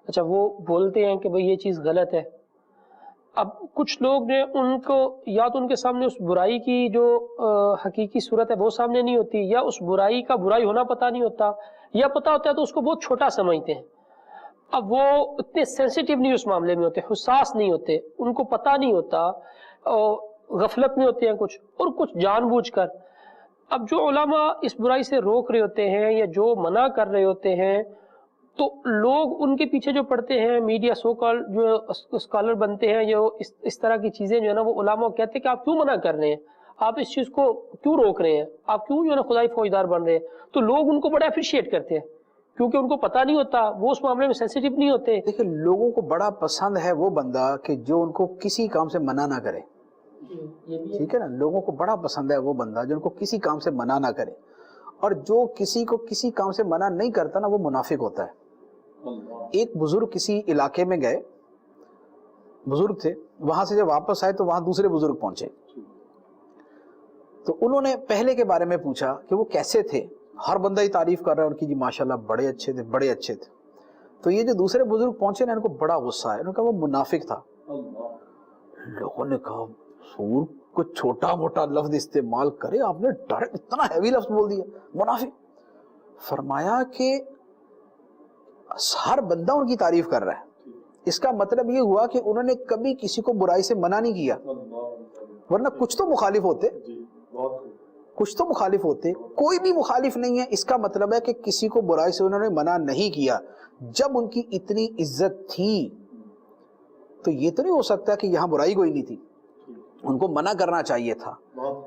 اچھا وہ بولتے ہیں کہ بھئی یہ چیز غلط ہے، اب کچھ لوگ نے ان کو یا تو ان کے سامنے اس برائی کی جو حقیقی صورت ہے وہ سامنے نہیں ہوتی، یا اس برائی کا برائی ہونا پتہ نہیں ہوتا، یا پتہ ہوتا ہے تو اس کو بہت چھوٹا سمجھتے ہیں۔ اب وہ اتنے سینسیٹیو نہیں اس معاملے میں ہوتے، حساس نہیں ہوتے، ان کو پتہ نہیں ہوتا، اور غفلت میں ہوتے ہیں کچھ، اور کچھ جان بوجھ کر۔ اب جو علماء اس برائی سے روک رہے ہوتے ہیں یا جو منع کر رہے ہوتے ہیں، تو لوگ ان کے پیچھے جو پڑتے ہیں، میڈیا سو کال جو اسکالر بنتے ہیں، جو اس طرح کی چیزیں جو ہے نا وہ علماء کہتے ہیں کہ آپ کیوں منع کر رہے ہیں، آپ اس چیز کو کیوں روک رہے ہیں، آپ کیوں جو ہے نا خدائی فوجدار بن رہے ہیں، تو لوگ ان کو بڑا اپریشیٹ کرتے ہیں کیونکہ ان کو پتہ نہیں ہوتا، وہ اس معاملے میں سینسیٹیو نہیں ہوتے۔ دیکھیں لوگوں کو بڑا پسند ہے وہ بندہ کہ جو ان کو کسی کام سے منع نہ کرے، ٹھیک ہے نا, لوگوں کو بڑا پسند ہے وہ بندہ جن کو کسی کام سے منع نہ کرے, اور جو کسی کو کسی کام سے منع نہیں کرتا نا وہ منافق ہوتا ہے. ایک بزرگ کسی علاقے میں گئے, بزرگ تھے, وہاں سے جب واپس آئے تو وہاں دوسرے بزرگ پہنچے, تو انہوں نے پہلے کے بارے میں پوچھا کہ وہ کیسے تھے. ہر بندہ ہی تعریف کر رہا ہے ان کی, جی ماشاءاللہ بڑے اچھے تھے, بڑے اچھے تھے. تو یہ جو دوسرے بزرگ پہنچے نا, ان کو بڑا غصہ ہے, انہوں نے کہا وہ منافق تھا. لوگوں نے کہا سور کوئی چھوٹا موٹا لفظ استعمال کرے, آپ نے ڈائریکٹ اتنا ہیوی لفظ بول دیا منافق. فرمایا کہ ہر بندہ ان کی تعریف کر رہا ہے, اس کا مطلب یہ ہوا کہ انہوں نے کبھی کسی کو برائی سے منع نہیں کیا, ورنہ کچھ تو مخالف ہوتے, کچھ تو مخالف ہوتے. کوئی بھی مخالف نہیں ہے, اس کا مطلب ہے کہ کسی کو برائی سے انہوں نے منع نہیں کیا. جب ان کی اتنی عزت تھی تو یہ تو نہیں ہو سکتا کہ یہاں برائی کوئی نہیں تھی, ان کو منع کرنا چاہیے تھا.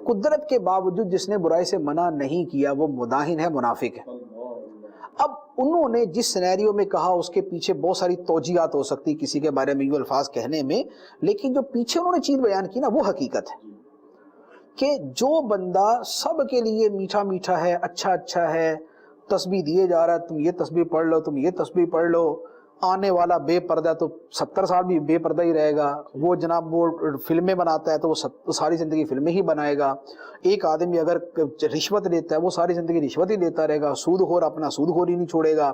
قدرت کے باوجود جس نے برائی سے منع نہیں کیا وہ مداہن ہے, منافق ہے. اب انہوں نے جس سینیریو میں کہا اس کے پیچھے بہت ساری توجیہات ہو سکتی کسی کے بارے میں یوں الفاظ کہنے میں, لیکن جو پیچھے انہوں نے چیز بیان کی نا وہ حقیقت ہے کہ جو بندہ سب کے لیے میٹھا میٹھا ہے, اچھا اچھا ہے, تسبیح دیے جا رہا ہے, تم یہ تسبیح پڑھ لو, تم یہ تسبیح پڑھ لو, آنے والا بے پردہ تو 70 سال بھی بے پردہ ہی رہے گا, وہ جناب وہ فلمیں بناتا ہے تو وہ ساری زندگی فلمیں ہی بنائے گا. ایک آدمی اگر رشوت لیتا ہے وہ ساری زندگی رشوت ہی لیتا رہے گا, سود خور اپنا سود خوری نہیں چھوڑے گا,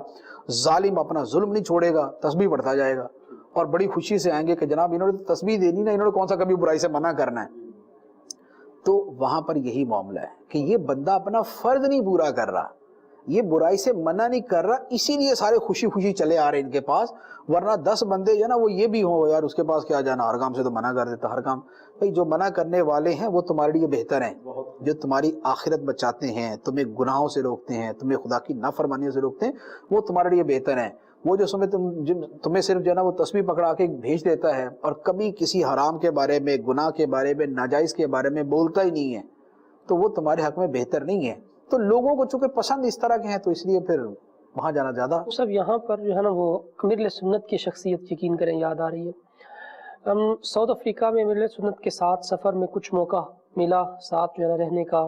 ظالم اپنا ظلم نہیں چھوڑے گا, تسبیح پڑھتا جائے گا, اور بڑی خوشی سے آئیں گے کہ جناب انہوں نے تسبیح دینی نا, انہوں نے کون سا کبھی برائی سے منع کرنا ہے. تو وہاں پر یہی معاملہ ہے کہ یہ بندہ اپنا فرض نہیں پورا کر رہا, یہ برائی سے منع نہیں کر رہا, اسی لیے سارے خوشی خوشی چلے آ رہے ان کے پاس. ورنہ 10 بندے جو نا وہ یہ بھی ہوں یار اس کے پاس کیا جانا, ہر کام سے تو منع کر دیتا, ہر کام. بھائی جو منع کرنے والے ہیں وہ تمہارے لیے بہتر ہیں, جو تمہاری آخرت بچاتے ہیں, تمہیں گناہوں سے روکتے ہیں, تمہیں خدا کی نافرمانیوں سے روکتے ہیں, وہ تمہارے لیے بہتر ہیں. وہ جو تمہیں صرف جو ہے نا وہ تسبیح پکڑا کے بھیج دیتا ہے اور کبھی کسی حرام کے بارے میں, گناہ کے بارے میں, ناجائز کے بارے میں بولتا ہی نہیں ہے, تو وہ تمہارے حق میں بہتر نہیں ہے. تو لوگوں کو چونکہ پسند اس طرح کے ہیں تو اس لیے پھر وہاں جانا زیادہ. سب یہاں پر جو ہے نا وہ امیر سنت کی شخصیت یقین کریں یاد آ رہی ہے. ہم ساؤتھ افریقہ میں امیر سنت کے ساتھ سفر میں کچھ موقع ملا, ساتھ جو ہے نا رہنے کا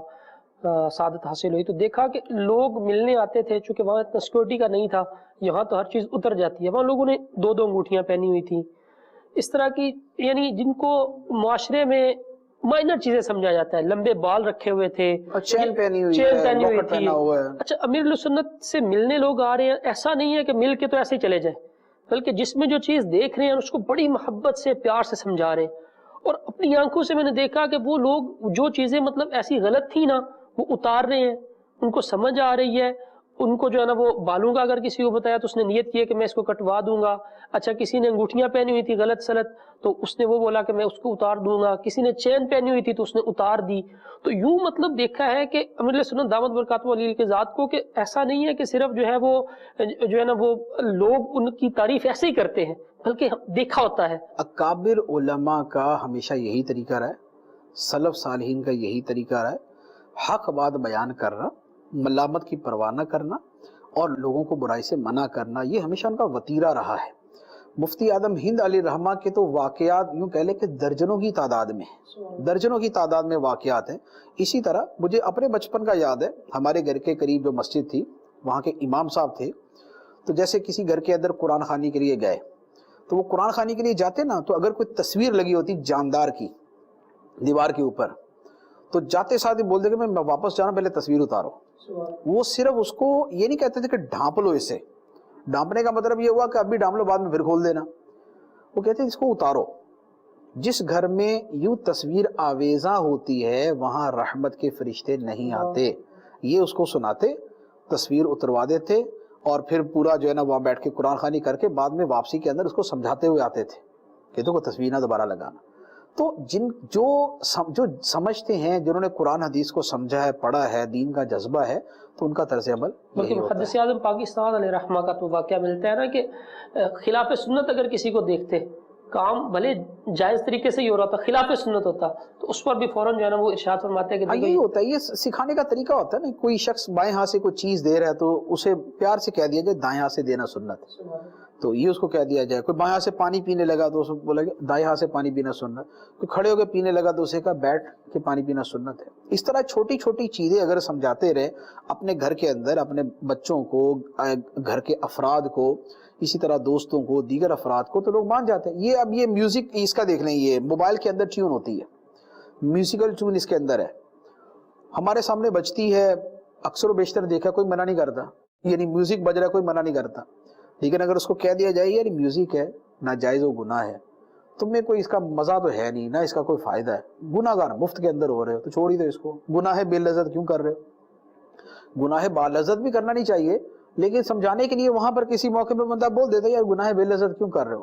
سعادت حاصل ہوئی, تو دیکھا کہ لوگ ملنے آتے تھے, چونکہ وہاں اتنا سیکورٹی کا نہیں تھا, یہاں تو ہر چیز اتر جاتی ہے. وہاں لوگوں نے 2 انگوٹھیاں پہنی ہوئی تھیں, اس طرح کی, یعنی جن کو معاشرے میں مائنر چیزیں سمجھا جاتا ہے. لمبے بال رکھے ہوئے تھے, چین پہنی ہوئی تھی. اچھا, امیر سنت سے ملنے لوگ آ رہے ہیں, ایسا نہیں ہے کہ مل کے تو ایسے ہی چلے جائیں, بلکہ جس میں جو چیز دیکھ رہے ہیں اس کو بڑی محبت سے, پیار سے سمجھا رہے ہیں. اور اپنی آنکھوں سے میں نے دیکھا کہ وہ لوگ جو چیزیں مطلب ایسی غلط تھی نا وہ اتار رہے ہیں, ان کو سمجھ آ رہی ہے. ان کو جو ہے نا وہ بالوں کا اگر کسی کو بتایا تو اس نے نیت کی ہے کہ میں اس کو کٹوا دوں گا. اچھا, کسی نے انگوٹھیاں پہنی ہوئی تھی غلط سلط تو اس نے وہ بولا کہ میں اس کو اتار دوں گا. کسی نے چین پہنی ہوئی تھی تو اس نے اتار دی. تو یوں مطلب دیکھا ہے کہ امیر سنت دامت برکاتہ علیہ کے ذات کو, کہ ایسا نہیں ہے کہ صرف جو ہے وہ جو ہے نا وہ لوگ ان کی تعریف ایسے ہی کرتے ہیں, بلکہ دیکھا ہوتا ہے. اکابر علماء کا ہمیشہ یہی طریقہ رہا ہے, سلف صالحین کا یہی طریقہ رہا ہے, حق بات بیان کرنا, ملامت کی پرواہ نہ کرنا اور لوگوں کو برائی سے منع کرنا, یہ ہمیشہ ان کا وتیرہ رہا ہے. مفتی اعظم ہند علیہ رحمہ کے تو واقعات یوں کہہ لیں کہ درجنوں کی تعداد میں واقعات ہیں. اسی طرح مجھے اپنے بچپن کا یاد ہے, ہمارے گھر کے قریب جو مسجد تھی وہاں کے امام صاحب تھے, تو جیسے کسی گھر کے اندر قرآن خوانی کے لیے گئے تو وہ قرآن خوانی کے لیے جاتے نا, تو اگر کوئی تصویر لگی ہوتی جاندار کی دیوار کے اوپر, تو جاتے ساتھ ہی بول دے کہ میں واپس جانا, پہلے تصویر اتارو. وہ صرف اس کو یہ نہیں کہتے تھے کہ ڈھانپ لو اسے, ڈھانپنے کا مطلب یہ ہوا کہ ابھی ڈھانپ لو بعد میں پھر کھول دینا. وہ کہتے ہیں اس کو اتارو. جس گھر میں یوں تصویر آویزاں ہوتی ہے وہاں رحمت کے فرشتے نہیں آتے. یہ اس کو سناتے, تصویر اتروا دیتے اور پھر پورا جو ہے نا وہاں بیٹھ کے قرآن خوانی کر کے بعد میں واپسی کے اندر اس کو سمجھاتے ہوئے آتے تھے کہ تو کو تصویر نہ دوبارہ لگانا. تو جو سمجھتے ہیں, جنہوں نے قرآن حدیث کو سمجھا ہے, پڑھا ہے, دین کا جذبہ ہے, تو ان کا طرز عمل بلکہ محدث اعظم پاکستان علیہ رحمہ کا تو واقعہ ملتا ہے نا کہ خلاف سنت اگر کسی کو دیکھتے, کام بھلے جائز طریقے سے ہی ہو رہا تھا, خلاف سنت ہوتا تو اس پر بھی فوراً جو ہے نا وہ ارشاد فرماتے ہیں کہ یہی ہوتا ہے, یہ سکھانے کا طریقہ ہوتا ہے نا. کوئی شخص بائیں ہاتھ سے کوئی چیز دے رہا ہے تو اسے پیار سے کہہ دیا جائے دائیں ہاتھ سے دینا سنت. تو یہ اس کو کہہ دیا جائے. کوئی بائیں ہاتھ سے پانی پینے لگا تو اس کو بولا کہ دائیں ہاتھ سے پانی پینا سنت. کوئی کھڑے ہو کے پینے لگا تو اسے کہا بیٹھ کے پانی پینا سنت ہے. اس طرح چھوٹی چھوٹی چیزیں اگر سمجھاتے رہے اپنے گھر کے اندر اپنے بچوں کو, گھر کے افراد کو, اسی طرح دوستوں کو, دیگر افراد کو, تو لوگ مان جاتے ہیں. اب یہ میوزک اس کا دیکھ لیں, یہ موبائل کے اندر ٹیون ہوتی ہے, میوزیکل ٹیون اس کے اندر ہے, ہمارے سامنے بجتی ہے, اکثر و بیشتر دیکھا کوئی منع نہیں کرتا, یعنی میوزک بج رہا ہے کوئی منع نہیں کرتا. لیکن اگر اس کو کہہ دیا جائے یار میوزک ہے, ناجائز و گناہ ہے, تم میں کوئی اس کا مزہ تو ہے نہیں, نہ اس کا کوئی فائدہ ہے, گناہ گار مفت کے اندر ہو رہے ہو, تو چھوڑ ہی دو اس کو. گناہ بے لذت کیوں کر رہے ہو؟ گناہ با لذت بھی کرنا نہیں چاہیے, لیکن سمجھانے کے لیے وہاں پر کسی موقع پہ بندہ بول دیتا ہے یار گناہ بے لذت کیوں کر رہے ہو,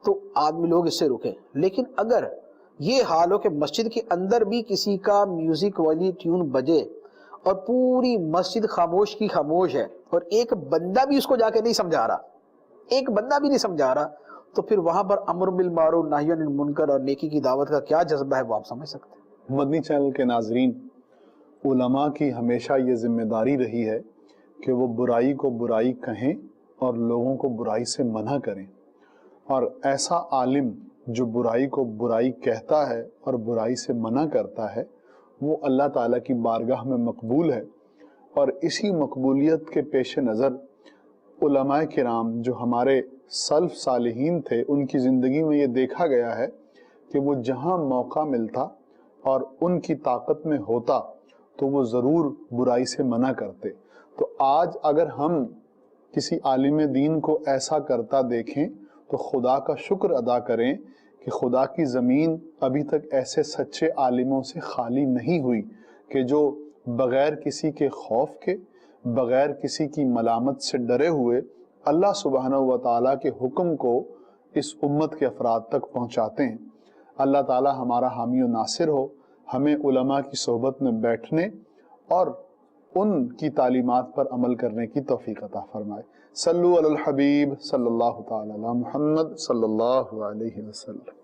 تو آدمی لوگ اس سے رکیں. لیکن اگر یہ حال ہو کہ مسجد کے اندر بھی کسی کا میوزک والی ٹیون بجے اور پوری مسجد خاموش کی خاموش ہے اور ایک بندہ بھی اس کو جا کے نہیں سمجھا رہا, ایک بندہ بھی نہیں سمجھا رہا, تو پھر وہاں پر امر بالمعروف نہی عن المنکر اور نیکی کی دعوت کا کیا جذبہ ہے وہ آپ سمجھ سکتے ہیں. مدنی چینل کے ناظرین, علماء کی ہمیشہ یہ ذمہ داری رہی ہے کہ وہ برائی کو برائی کہیں اور لوگوں کو برائی سے منع کریں, اور ایسا عالم جو برائی کو برائی کہتا ہے اور برائی سے منع کرتا ہے وہ اللہ تعالیٰ کی بارگاہ میں مقبول ہے. اور اسی مقبولیت کے پیش نظر علماء کرام جو ہمارے سلف صالحین تھے, ان کی زندگی میں یہ دیکھا گیا ہے کہ وہ جہاں موقع ملتا اور ان کی طاقت میں ہوتا تو وہ ضرور برائی سے منع کرتے. تو آج اگر ہم کسی عالم دین کو ایسا کرتا دیکھیں تو خدا کا شکر ادا کریں کہ خدا کی زمین ابھی تک ایسے سچے عالموں سے خالی نہیں ہوئی کہ جو بغیر کسی کے خوف کے, بغیر کسی کی ملامت سے ڈرے ہوئے اللہ سبحانہ و تعالیٰ کے حکم کو اس امت کے افراد تک پہنچاتے ہیں. اللہ تعالیٰ ہمارا حامی و ناصر ہو, ہمیں علماء کی صحبت میں بیٹھنے اور ان کی تعلیمات پر عمل کرنے کی توفیق عطا فرمائے. صلو علی الحبیب صلی اللہ تعالی علی محمد صلی اللہ علیہ وسلم.